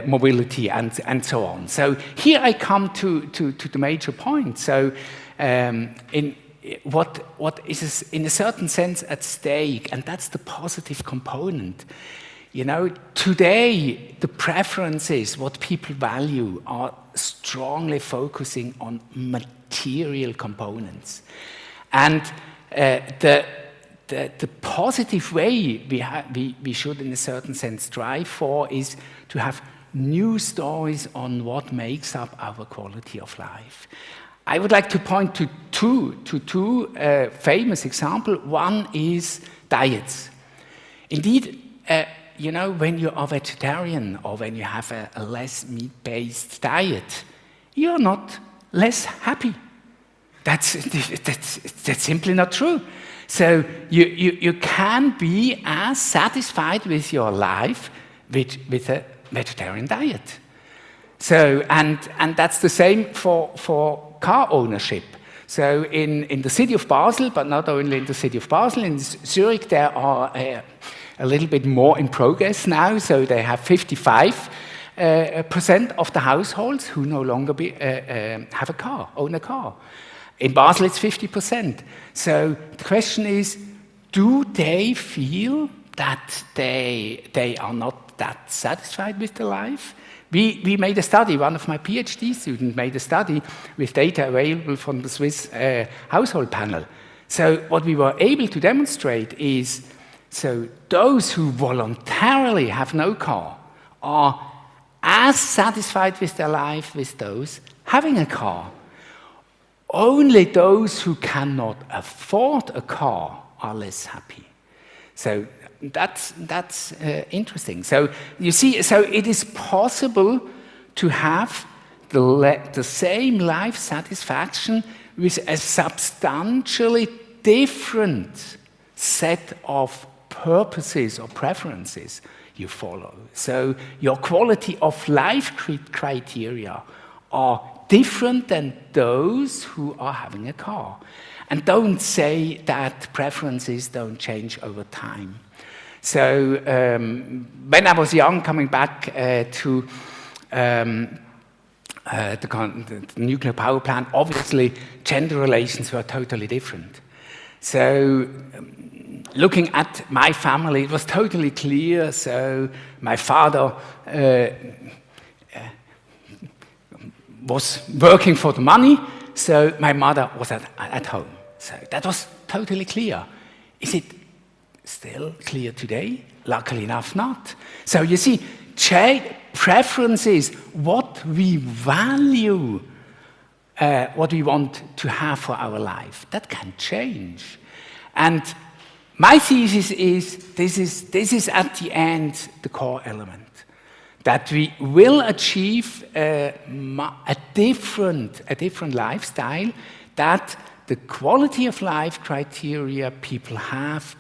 mobility and so on. So here I come to the major point. So in what is in a certain sense at stake, and that's the positive component. Today the preferences, what people value, are strongly focusing on material components, and the positive way we should, in a certain sense, strive for is to have new stories on what makes up our quality of life. I would like to point to two famous examples. One is diets. Indeed, when you are vegetarian or when you have a less meat-based diet, you're not less happy. That's simply not true. So you can be as satisfied with your life with a vegetarian diet. So and that's the same for car ownership. So in the city of Basel, but not only in the city of Basel, in Zurich there are a little bit more in progress now. So they have 55% of the households who no longer have a car, own a car. In Basel, it's 50%. So the question is, do they feel that they are not that satisfied with their life? We made a study, one of my PhD students made a study with data available from the Swiss household panel. So what we were able to demonstrate is, so those who voluntarily have no car are as satisfied with their life with those having a car. Only those who cannot afford a car are less happy. So that's interesting. So you see, so it is possible to have the same life satisfaction with a substantially different set of purposes or preferences you follow. So your quality of life criteria are different than those who are having a car. And don't say that preferences don't change over time. So when I was young, coming back to the nuclear power plant, obviously gender relations were totally different. So looking at my family, it was totally clear. So my father was working for the money, so my mother was at home. So that was totally clear. Is it still clear today? Luckily enough, not. So you see, preferences, what we value, what we want to have for our life, that can change. And my thesis is this is at the end the core element, that we will achieve a different lifestyle, that the quality of life criteria people have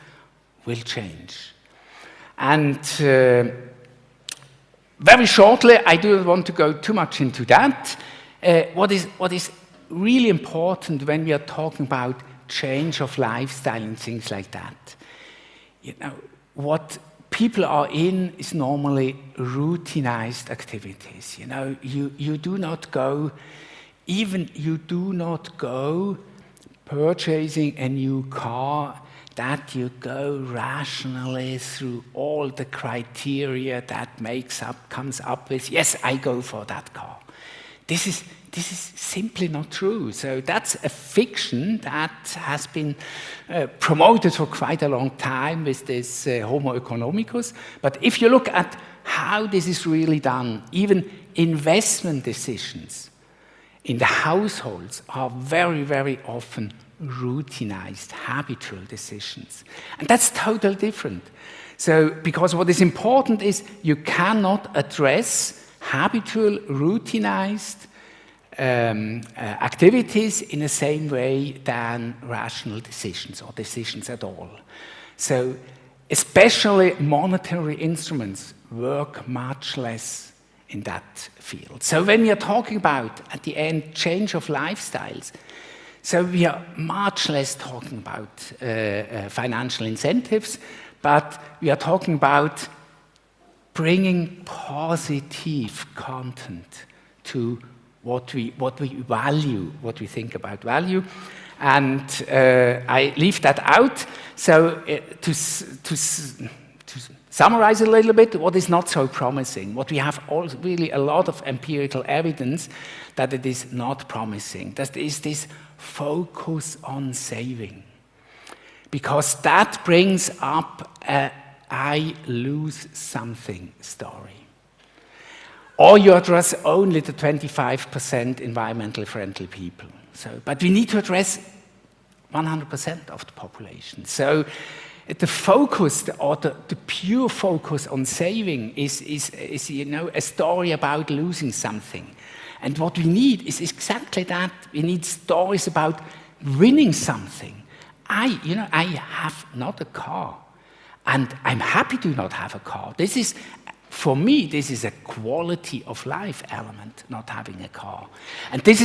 will change. And very shortly, I don't want to go too much into that. What is really important when we are talking about change of lifestyle and things like that, what people are in is normally routinized activities. You do not go purchasing a new car, that you go rationally through all the criteria that comes up with, yes, I go for that car. This is simply not true. So that's a fiction that has been promoted for quite a long time with this Homo economicus. But if you look at how this is really done, even investment decisions, in the households are very, very often routinized, habitual decisions. And that's totally different. So, because what is important is you cannot address habitual, routinized activities in the same way than rational decisions or decisions at all. So, especially monetary instruments work much less in that field. So when we are talking about, at the end, change of lifestyles, so we are much less talking about financial incentives, but we are talking about bringing positive content to what we value, what we think about value. And I leave that out. So to summarize a little bit, what is not so promising, what we have also really a lot of empirical evidence that it is not promising. That is this focus on saving. Because that brings up a I lose something story. Or you address only the 25% environmentally friendly people. So, but we need to address 100% of the population. So the focus, or the pure focus on saving is a story about losing something. And what we need is exactly that. We need stories about winning something. I have not a car, and I'm happy to not have a car. This is, for me, this is a quality of life element, not having a car. And this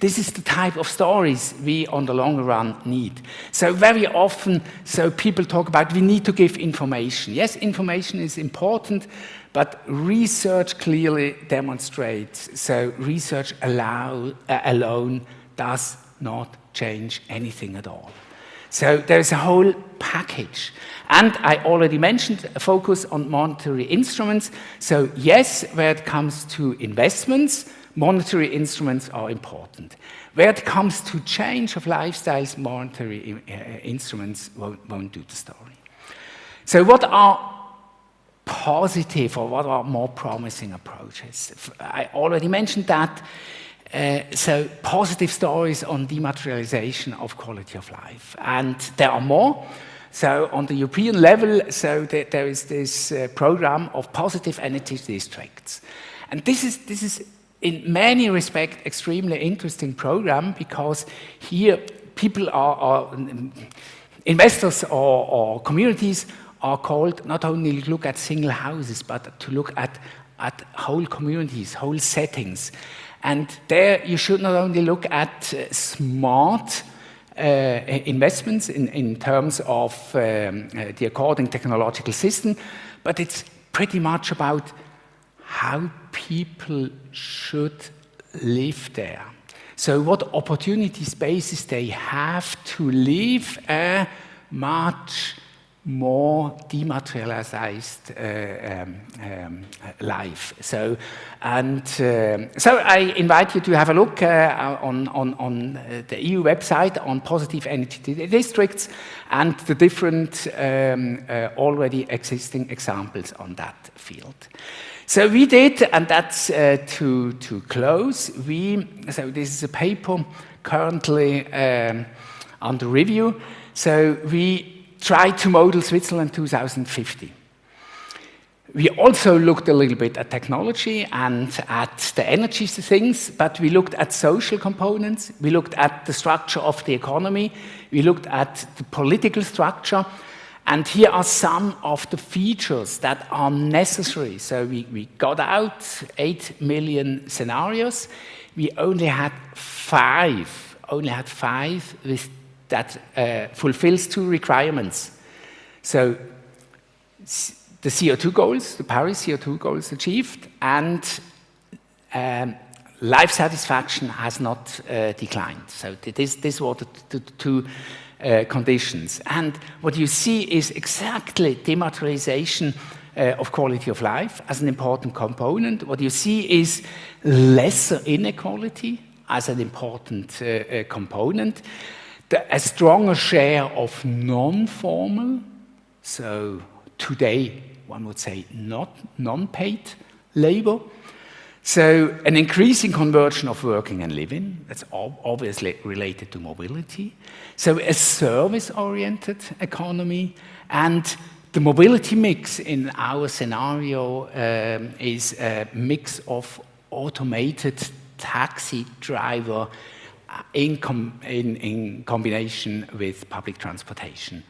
is the type of stories we, on the long run, need. So very often, so people talk about we need to give information. Yes, information is important, but research clearly demonstrates, so research alone does not change anything at all. So there's a whole package. And I already mentioned a focus on monetary instruments. So yes, where it comes to investments, monetary instruments are important. Where it comes to change of lifestyles, monetary instruments won't do the story. So what are positive or what are more promising approaches? I already mentioned that. So positive stories on dematerialization of quality of life. And there are more. So on the European level, so there is this program of positive energy districts. And this is in many respects extremely interesting program, because here people are investors or communities are called not only to look at single houses, but to look at whole communities, whole settings. And there you should not only look at smart investments in terms of the according technological system, but it's pretty much about how people should live there. So what opportunity spaces they have to live a much more dematerialized life. So I invite you to have a look on the EU website on positive energy districts and the different already existing examples on that field. So we did, and that's to close. So this is a paper currently under review. So we tried to model Switzerland 2050. We also looked a little bit at technology and at the energy things, but we looked at social components, we looked at the structure of the economy, we looked at the political structure, and here are some of the features that are necessary. So we got out 8 million scenarios. We only had five with that fulfills 2 requirements. So the CO2 goals, the Paris CO2 goals achieved, and life satisfaction has not declined. So this were the 2 conditions. And what you see is exactly dematerialization of quality of life as an important component. What you see is lesser inequality as an important component. A stronger share of non-formal, so today one would say not non-paid labor. So an increasing conversion of working and living, that's obviously related to mobility. So a service-oriented economy, and the mobility mix in our scenario is a mix of automated taxi driver in combination with public transportation.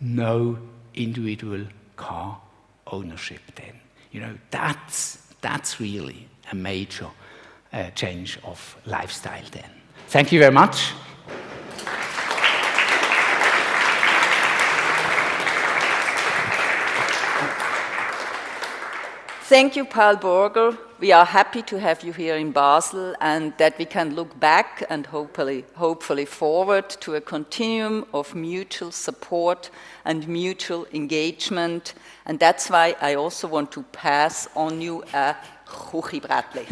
No individual car ownership then. You know, that's really a major change of lifestyle then. Thank you very much. Thank you, Paul Burger. We are happy to have you here in Basel and that we can look back and hopefully forward to a continuum of mutual support and mutual engagement. And that's why I also want to pass on you a Kuchibrätli.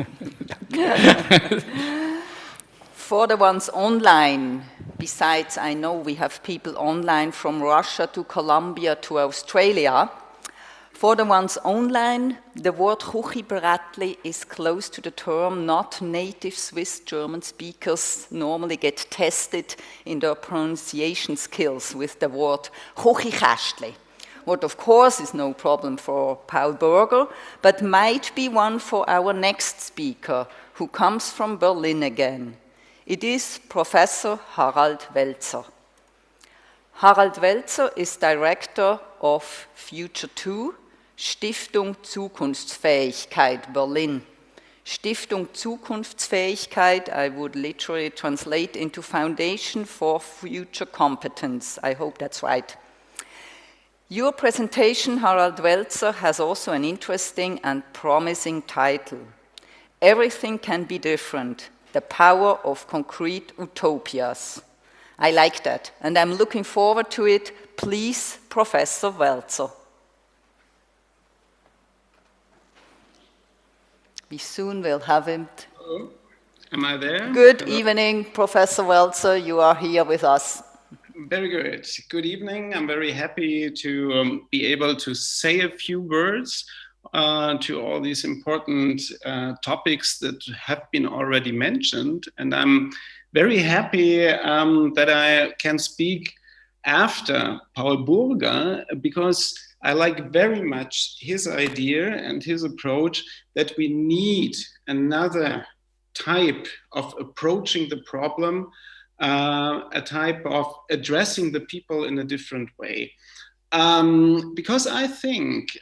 For the ones online, besides I know we have people online from Russia to Colombia to Australia. For the ones online, the word Kuchibrätli is close to the term not native Swiss German speakers normally get tested in their pronunciation skills with the word Kuchikästli. What of course is no problem for Paul Burger, but might be one for our next speaker, who comes from Berlin again. It is Professor Harald Weltzer. Harald Weltzer is director of Future 2, Stiftung Zukunftsfähigkeit Berlin. Stiftung Zukunftsfähigkeit, I would literally translate into Foundation for Future Competence. I hope that's right. Your presentation, Harald Weltzer, has also an interesting and promising title. Everything can be different, the power of concrete utopias. I like that, and I'm looking forward to it. Please, Professor Weltzer. We soon will have him. Hello. Am I there? Good Hello. evening, Professor Weltzer. You are here with us. Very good. Good evening. I'm very happy to be able to say a few words to all these important topics that have been already mentioned. And I'm very happy that I can speak after Paul Burger, because I like very much his idea and his approach that we need another type of approaching the problem, a type of addressing the people in a different way. Because I think,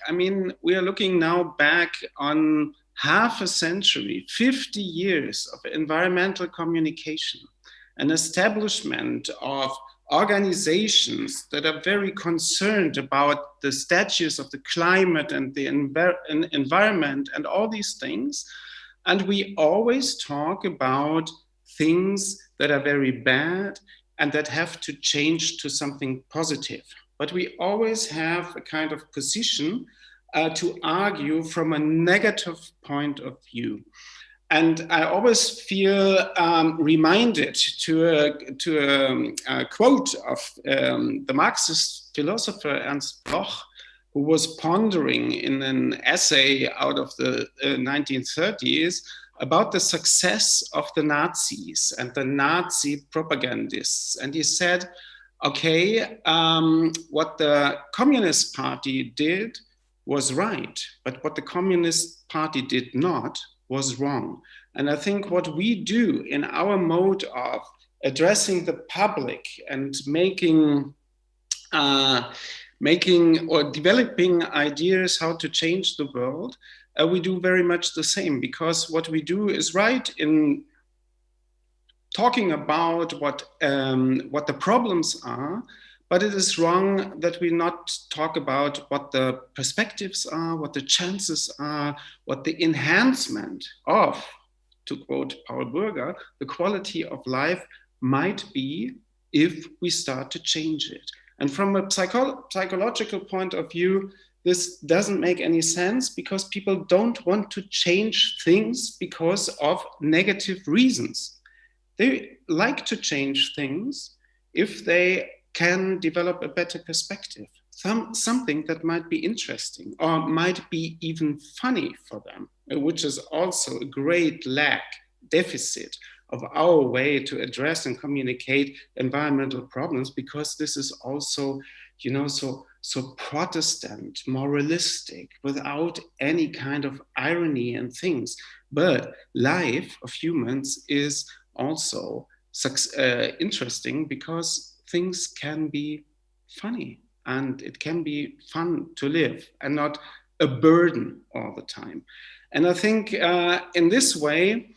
we are looking now back on half a century, 50 years of environmental communication, an establishment of organizations that are very concerned about the status of the climate and the environment and all these things. And we always talk about things that are very bad and that have to change to something positive. But we always have a kind of position to argue from a negative point of view. And I always feel reminded to a quote of the Marxist philosopher Ernst Bloch, who was pondering in an essay out of the 1930s about the success of the Nazis and the Nazi propagandists. And he said, okay, what the Communist Party did was right, but what the Communist Party did not was wrong. And I think what we do in our mode of addressing the public and making or developing ideas how to change the world, we do very much the same, because what we do is right in talking about what the problems are, but it is wrong that we not talk about what the perspectives are, what the chances are, what the enhancement of, to quote Paul Burger, the quality of life might be if we start to change it. And from a psychological point of view, this doesn't make any sense, because people don't want to change things because of negative reasons. They like to change things if they can develop a better perspective. something that might be interesting or might be even funny for them, which is also a great deficit of our way to address and communicate environmental problems, because this is also, you know, so Protestant, moralistic, without any kind of irony and things. But life of humans is also interesting because things can be funny and it can be fun to live and not a burden all the time. And I think in this way,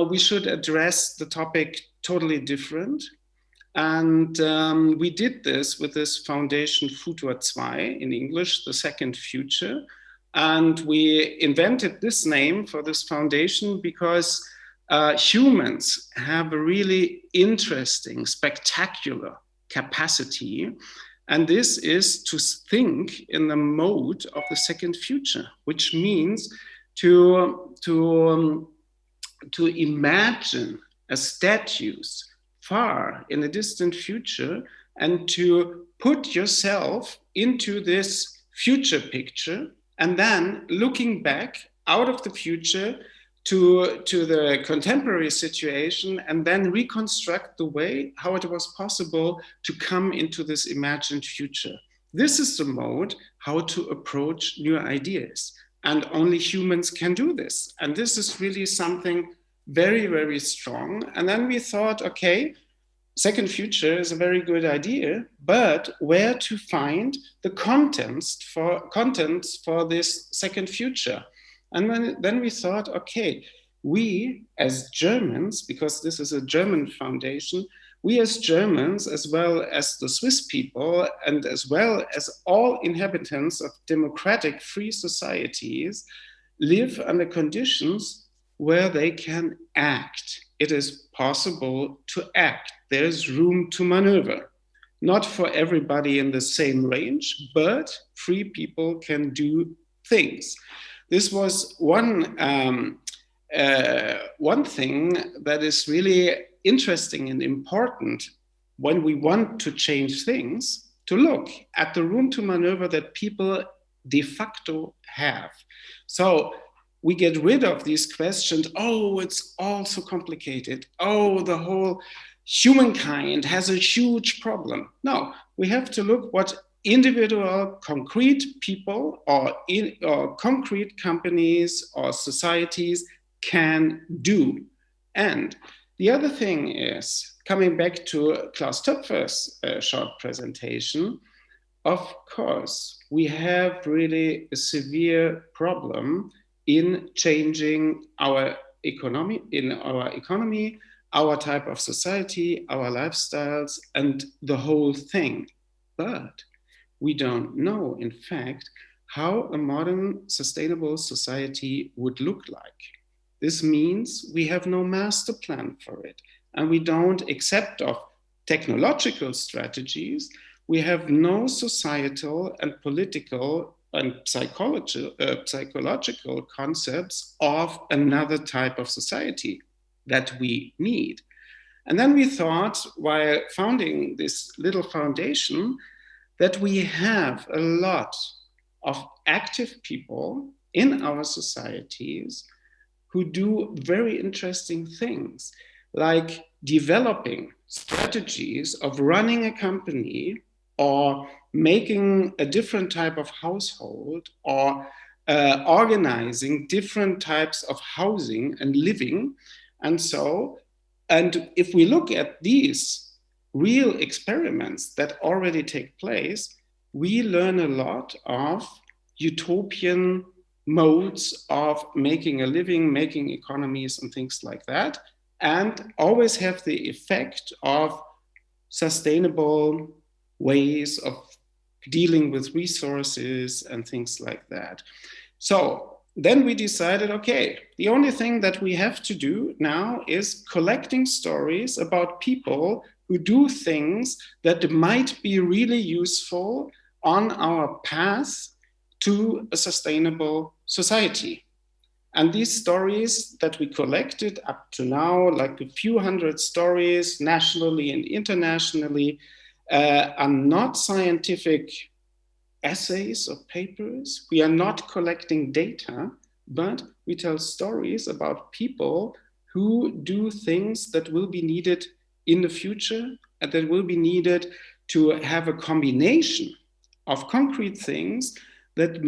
we should address the topic totally different. And we did this with this foundation Futur 2 in English, the second future. And we invented this name for this foundation because humans have a really interesting, spectacular capacity. And this is to think in the mode of the second future, which means to imagine a status far in the distant future and to put yourself into this future picture, and then looking back out of the future to the contemporary situation, and then reconstruct the way how it was possible to come into this imagined future. This is the mode how to approach new ideas, and only humans can do this. And this is really something very, very strong. And then we thought, okay, second future is a very good idea, but where to find the contents for this second future? And then we thought, okay, we as Germans, because this is a German foundation, we as Germans, as well as the Swiss people, and as well as all inhabitants of democratic free societies, live under conditions where they can act. It is possible to act. There's room to maneuver. Not for everybody in the same range, but free people can do things. This was one thing that is really interesting and important when we want to change things, to look at the room to maneuver that people de facto have. So we get rid of these questions, oh, it's all so complicated. Oh, the whole humankind has a huge problem. No, we have to look what individual concrete people or concrete companies or societies can do. And the other thing is, coming back to Klaus Tupver's short presentation, of course, we have really a severe problem in changing our economy, our type of society, our lifestyles, and the whole thing. But we don't know, in fact, how a modern sustainable society would look like. This means we have no master plan for it, and we don't accept of technological strategies. We have no societal and political and psychological concepts of another type of society that we need. And then we thought, while founding this little foundation, that we have a lot of active people in our societies who do very interesting things, like developing strategies of running a company or making a different type of household or organizing different types of housing and living. And if we look at these real experiments that already take place, we learn a lot of utopian modes of making a living, making economies and things like that, and always have the effect of sustainable ways of dealing with resources and things like that. So then we decided, okay, the only thing that we have to do now is collecting stories about people who do things that might be really useful on our path to a sustainable society. And these stories that we collected up to now, like a few hundred stories nationally and internationally, are not scientific essays or papers. We are not collecting data, but we tell stories about people who do things that will be needed in the future, and that will be needed to have a combination of concrete things that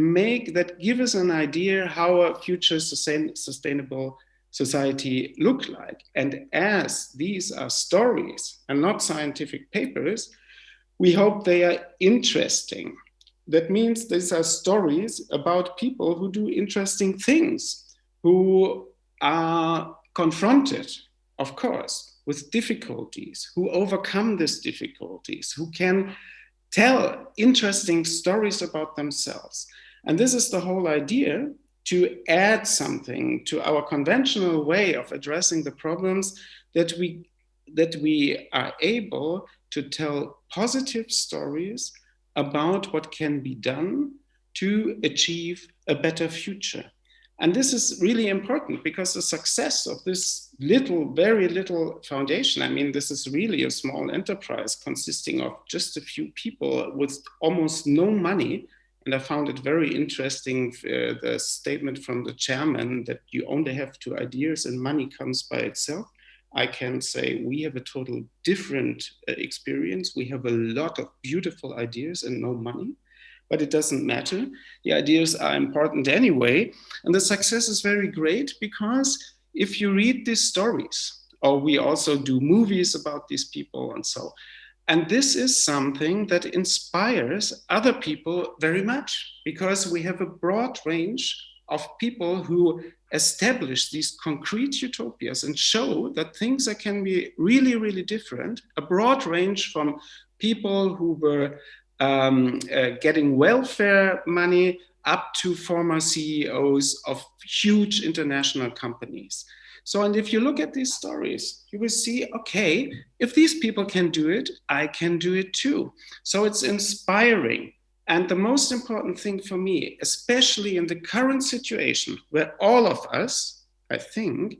give us an idea how a future sustainable society look like. And as these are stories and not scientific papers, we hope they are interesting. That means these are stories about people who do interesting things, who are confronted, of course, with difficulties, who overcome these difficulties, who can tell interesting stories about themselves. And this is the whole idea, to add something to our conventional way of addressing the problems, that we are able to tell positive stories about what can be done to achieve a better future. And this is really important, because the success of this very little foundation, I mean, this is really a small enterprise consisting of just a few people with almost no money. And I found it very interesting, the statement from the chairman, that you only have 2 ideas and money comes by itself. I can say we have a total different experience. We have a lot of beautiful ideas and no money, but it doesn't matter. The ideas are important anyway. And the success is very great, because if you read these stories, or we also do movies about these people and so, and this is something that inspires other people very much, because we have a broad range of people who establish these concrete utopias and show that things that can be really, really different. A broad range from people who were getting welfare money up to former CEOs of huge international companies. So, and if you look at these stories, you will see, okay, if these people can do it, I can do it too. So it's inspiring. And the most important thing for me, especially in the current situation where all of us, I think,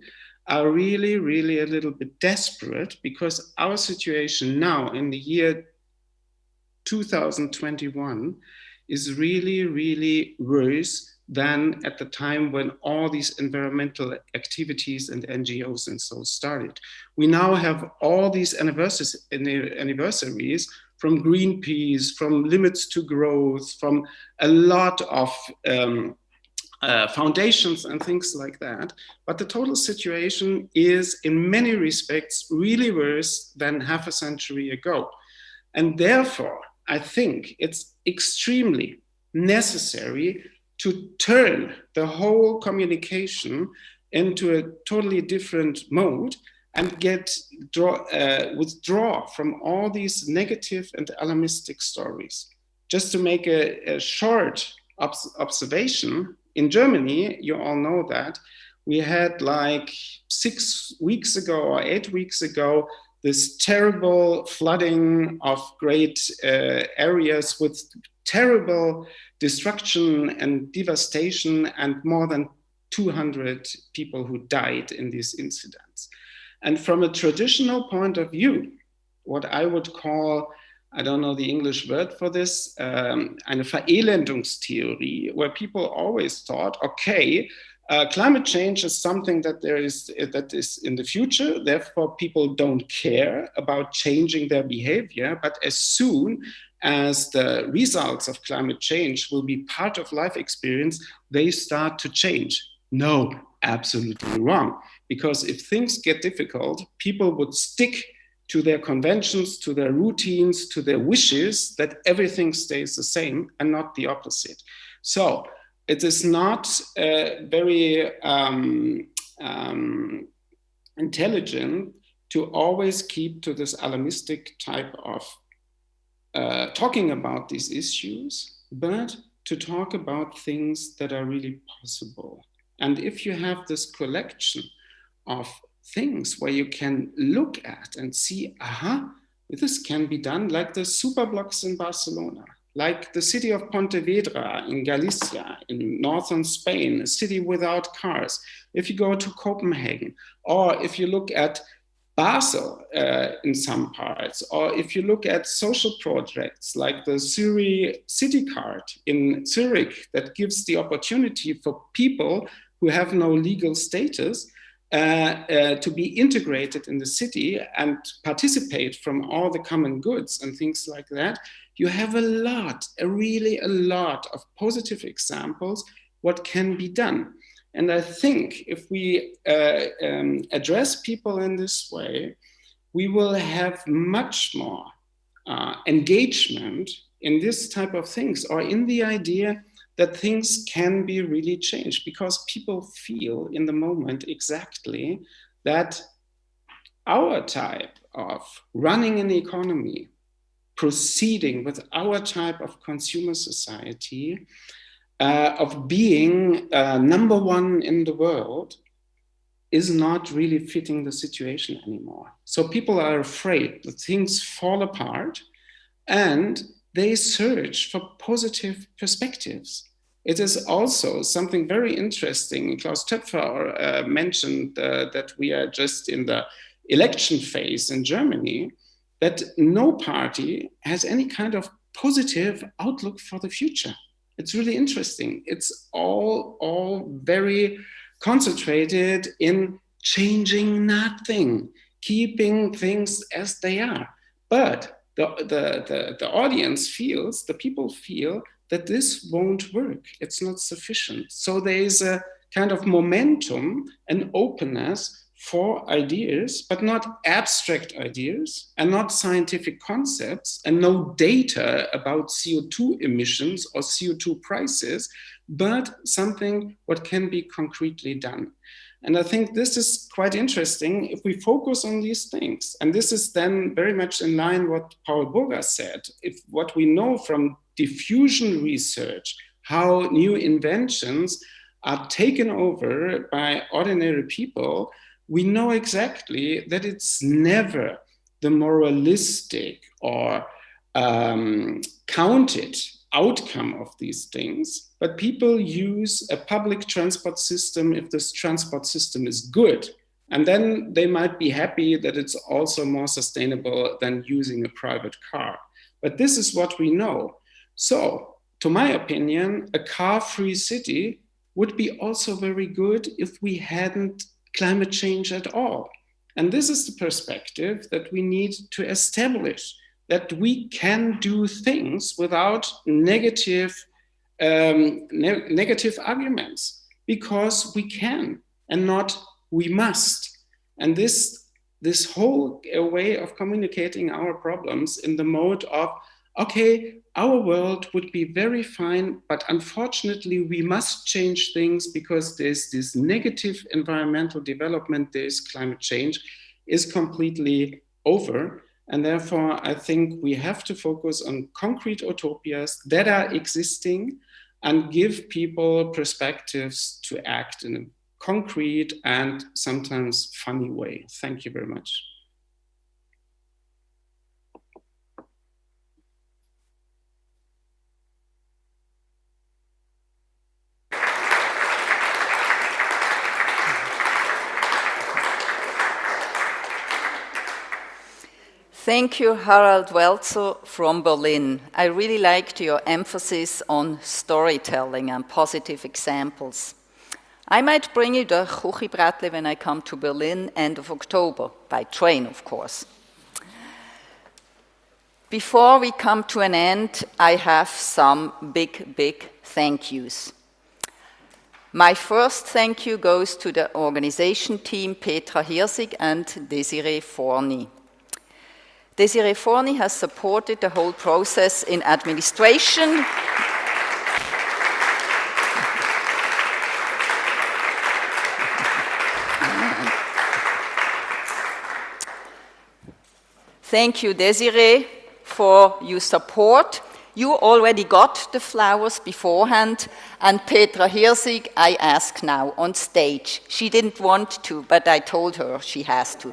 are really, really a little bit desperate, because our situation now in the year 2021 is really, really worse than at the time when all these environmental activities and NGOs and so started. We now have all these anniversaries from Greenpeace, from Limits to Growth, from a lot of foundations and things like that. But the total situation is in many respects really worse than half a century ago. And therefore, I think it's extremely necessary to turn the whole communication into a totally different mode and withdraw from all these negative and alarmistic stories. Just to make a short observation, in Germany, you all know that, we had like 6 weeks ago or 8 weeks ago, this terrible flooding of great areas with terrible destruction and devastation, and more than 200 people who died in these incidents. And from a traditional point of view, what I would call, I don't know the English word for this, eine Verelendungstheorie, where people always thought, okay, climate change is something that is in the future, therefore people don't care about changing their behavior, but as soon as the results of climate change will be part of life experience, they start to change. No, absolutely wrong. Because if things get difficult, people would stick to their conventions, to their routines, to their wishes that everything stays the same and not the opposite. So it is not very intelligent to always keep to this alarmistic type of talking about these issues, but to talk about things that are really possible. And if you have this collection of things where you can look at and see, aha, this can be done, like the superblocks in Barcelona, like the city of Pontevedra in Galicia, in northern Spain, a city without cars. If you go to Copenhagen, or if you look at Basel in some parts, or if you look at social projects like the Zurich City Card in Zurich that gives the opportunity for people who have no legal status to be integrated in the city and participate from all the common goods and things like that, you have really a lot of positive examples what can be done. And I think if we address people in this way, we will have much more engagement in this type of things, or in the idea that things can be really changed, because people feel in the moment exactly that our type of running an economy, proceeding with our type of consumer society, of being number one in the world, is not really fitting the situation anymore. So people are afraid that things fall apart, and they search for positive perspectives. It is also something very interesting. Klaus Tupver mentioned that we are just in the election phase in Germany, that no party has any kind of positive outlook for the future. It's really interesting. It's all very concentrated in changing nothing, keeping things as they are. But the audience feels, the people feel that this won't work. It's not sufficient. So there is a kind of momentum and openness for ideas, but not abstract ideas and not scientific concepts and no data about CO2 emissions or CO2 prices, but something what can be concretely done. And I think this is quite interesting if we focus on these things. And this is then very much in line what Paul Burger said. If what we know from diffusion research, how new inventions are taken over by ordinary people, we know exactly that it's never the moralistic or counted outcome of these things, but people use a public transport system if this transport system is good. And then they might be happy that it's also more sustainable than using a private car. But this is what we know. So, to my opinion, a car-free city would be also very good if we hadn't climate change at all. And this is the perspective that we need to establish, that we can do things without negative arguments, because we can and not we must. And this whole way of communicating our problems in the mode of, okay, our world would be very fine, but unfortunately we must change things because there's this negative environmental development, there's climate change, is completely over. And therefore, I think we have to focus on concrete utopias that are existing and give people perspectives to act in a concrete and sometimes funny way. Thank you very much. Thank you, Harald Weltzer from Berlin. I really liked your emphasis on storytelling and positive examples. I might bring you the Kuchibrätle when I come to Berlin end of October, by train, of course. Before we come to an end, I have some big thank yous. My first thank you goes to the organization team Petra Hirsig and Desiree Forni. Desiree Forni has supported the whole process in administration. Thank you, Desiree, for your support. You already got the flowers beforehand, and Petra Hirsig I ask now on stage. She didn't want to, but I told her she has to.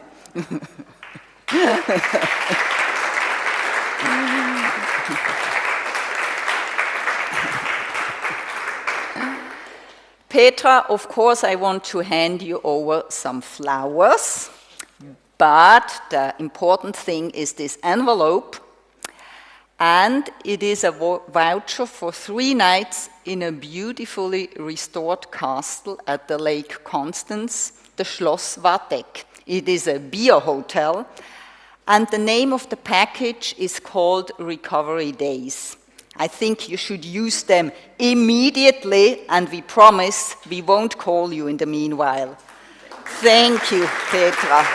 Petra, of course, I want to hand you over some flowers, But the important thing is this envelope, and it is a voucher for 3 nights in a beautifully restored castle at the Lake Constance, the Schloss Warteck. It is a beer hotel, and the name of the package is called Recovery Days. I think you should use them immediately, and we promise we won't call you in the meanwhile. Thank you, Petra.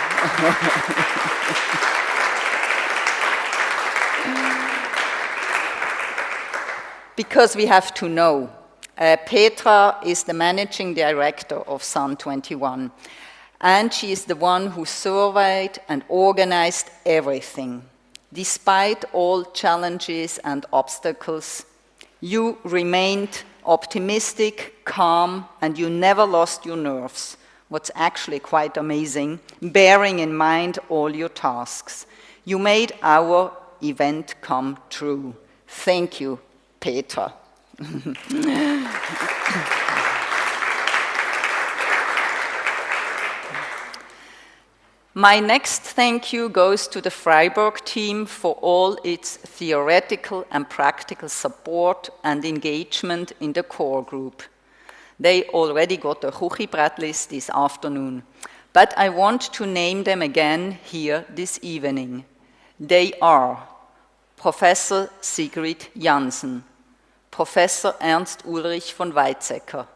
Because we have to know, Petra is the managing director of Sun 21, and she is the one who surveyed and organized everything. Despite all challenges and obstacles, you remained optimistic, calm, and you never lost your nerves. What's actually quite amazing, bearing in mind all your tasks. You made our event come true. Thank you, Petra. My next thank you goes to the Freiburg team for all its theoretical and practical support and engagement in the core group. They already got a Kuchibrett list this afternoon, but I want to name them again here this evening. They are Professor Sigrid Jansen, Professor Ernst Ulrich von Weizsäcker,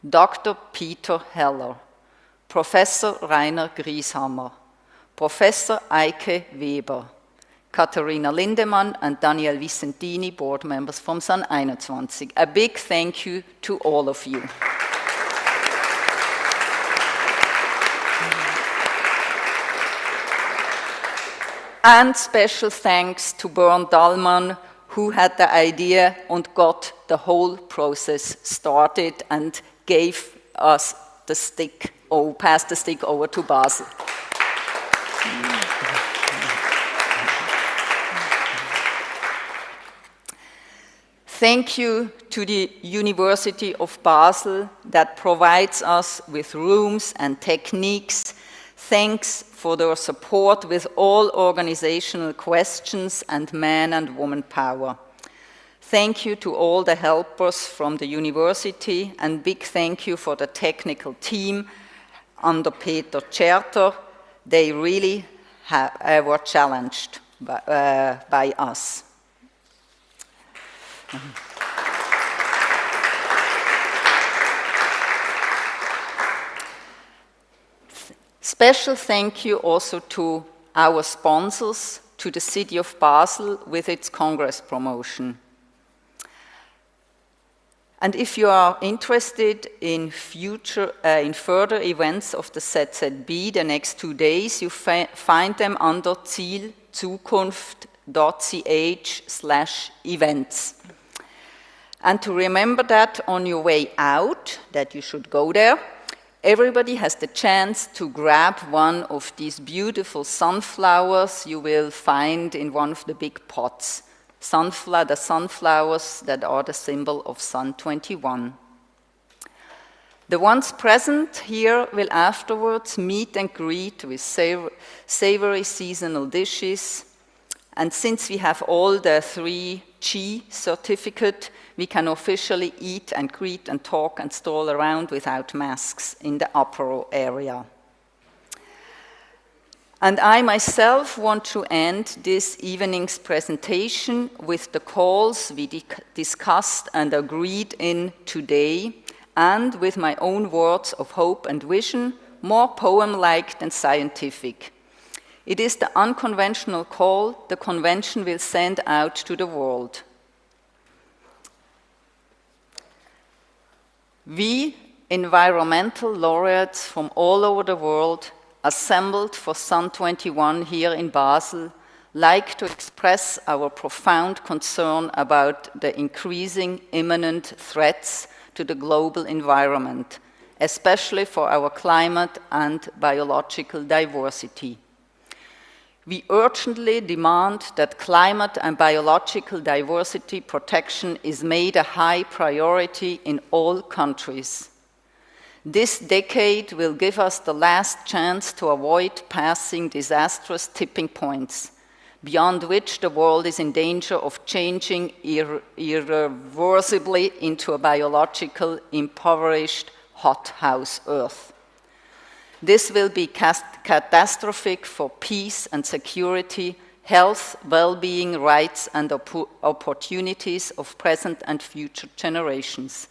Dr. Peter Heller, Professor Rainer Grieshammer, Professor Eike Weber, Katharina Lindemann and Daniel Vicentini, board members from Sun 21. A big thank you to all of you. And special thanks to Bernd Dalman, who had the idea and got the whole process started and gave us the stick, or passed the stick over to Basel. Thank you to the University of Basel that provides us with rooms and techniques. Thanks for their support with all organizational questions and man and woman power. Thank you to all the helpers from the university, and big thank you for the technical team under Peter Czerter. They really were challenged by us. Special thank you also to our sponsors, to the City of Basel with its Congress promotion. And if you are interested in further events of the ZZB the next 2 days, you find them under zielzukunft.ch/events. And to remember that on your way out, that you should go there, everybody has the chance to grab one of these beautiful sunflowers you will find in one of the big pots. The sunflowers that are the symbol of Sun 21. The ones present here will afterwards meet and greet with savory seasonal dishes. And since we have all the 3G certificate, we can officially eat and greet and talk and stroll around without masks in the apéro area. And I myself want to end this evening's presentation with the calls we discussed and agreed in today, and with my own words of hope and vision, more poem-like than scientific. It is the unconventional call the convention will send out to the world. We, environmental laureates from all over the world, assembled for Sun 21 here in Basel, like to express our profound concern about the increasing imminent threats to the global environment, especially for our climate and biological diversity. We urgently demand that climate and biological diversity protection is made a high priority in all countries. This decade will give us the last chance to avoid passing disastrous tipping points, beyond which the world is in danger of changing irreversibly into a biological, impoverished hothouse Earth. This will be catastrophic for peace and security, health, well-being, rights, and opportunities of present and future generations.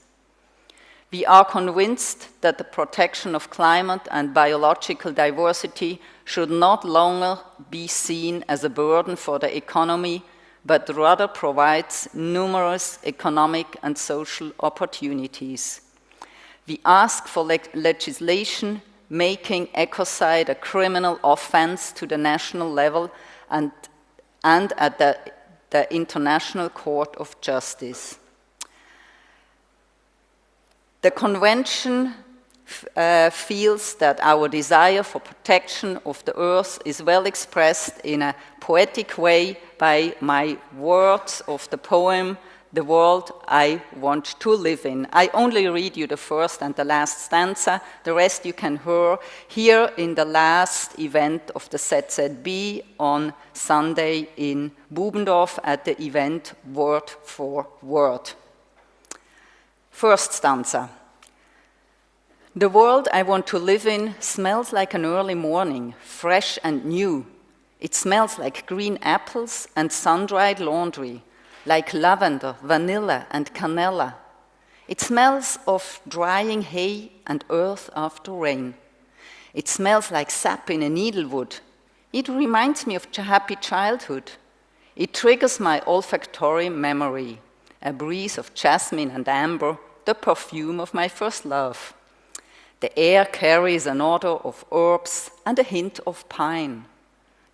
We are convinced that the protection of climate and biological diversity should not longer be seen as a burden for the economy, but rather provides numerous economic and social opportunities. We ask for legislation making ecocide a criminal offense to the national level and at the International Court of Justice. The Convention feels that our desire for protection of the Earth is well expressed in a poetic way by my words of the poem, "The World I Want to Live In." I only read you the first and the last stanza. The rest you can hear in the last event of the ZZB on Sunday in Bubendorf at the event Word for Word. First stanza. The world I want to live in smells like an early morning, fresh and new. It smells like green apples and sun-dried laundry, like lavender, vanilla, and canela. It smells of drying hay and earth after rain. It smells like sap in a needlewood. It reminds me of a happy childhood. It triggers my olfactory memory, a breeze of jasmine and amber, the perfume of my first love. The air carries an odor of herbs and a hint of pine.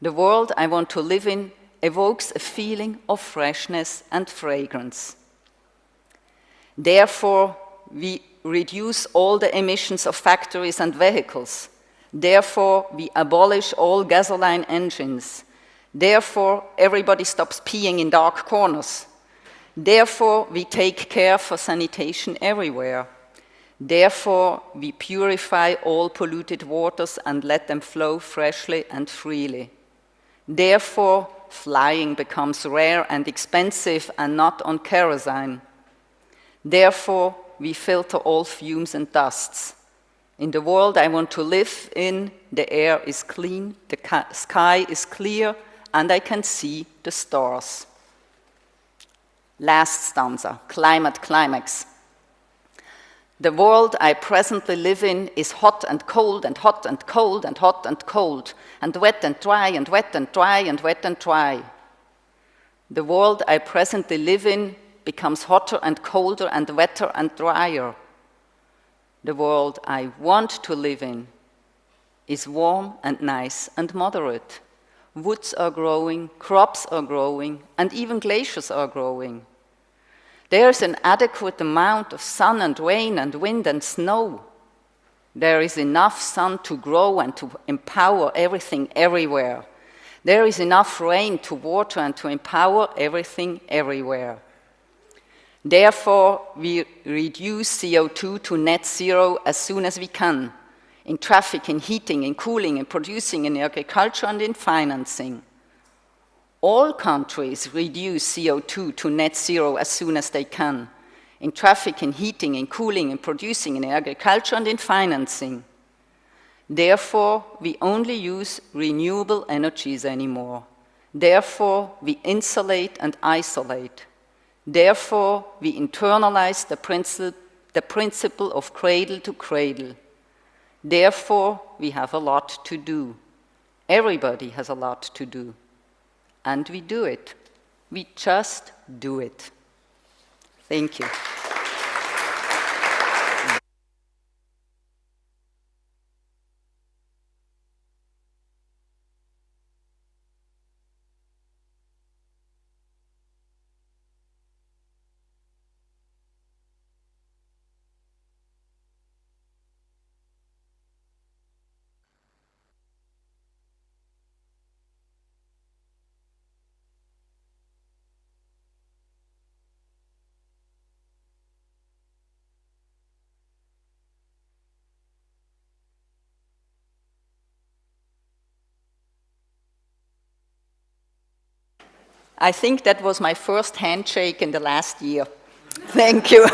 The world I want to live in evokes a feeling of freshness and fragrance. Therefore, we reduce all the emissions of factories and vehicles. Therefore, we abolish all gasoline engines. Therefore, everybody stops peeing in dark corners. Therefore, we take care for sanitation everywhere. Therefore, we purify all polluted waters and let them flow freshly and freely. Therefore, flying becomes rare and expensive and not on kerosene. Therefore, we filter all fumes and dusts. In the world I want to live in, the air is clean, the sky is clear, and I can see the stars. Last stanza, climate climax. The world I presently live in is hot and cold and hot and cold and hot and cold, and wet and dry and wet and dry and wet and dry. The world I presently live in becomes hotter and colder and wetter and drier. The world I want to live in is warm and nice and moderate. Woods are growing, crops are growing, and even glaciers are growing. There is an adequate amount of sun and rain and wind and snow. There is enough sun to grow and to empower everything everywhere. There is enough rain to water and to empower everything everywhere. Therefore, we reduce CO2 to net zero as soon as we can, in traffic, in heating, in cooling, in producing, in agriculture, and in financing. All countries reduce CO2 to net zero as soon as they can, in traffic, in heating, in cooling, in producing, in agriculture, and in financing. Therefore, we only use renewable energies anymore. Therefore, we insulate and isolate. Therefore, we internalize the principle of cradle to cradle. Therefore, we have a lot to do. Everybody has a lot to do. And we do it. We just do it. Thank you. I think that was my first handshake in the last year. Thank you.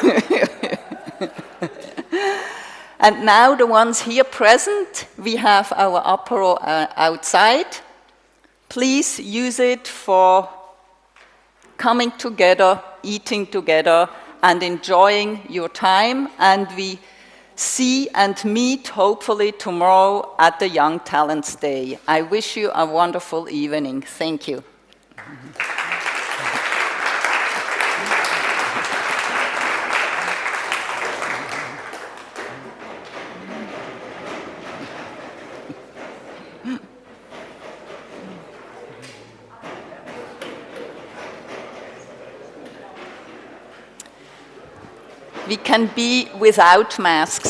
And now the ones here present, we have our apéro outside. Please use it for coming together, eating together, and enjoying your time. And we see and meet, hopefully, tomorrow at the Young Talents Day. I wish you a wonderful evening. Thank you. We can be without masks.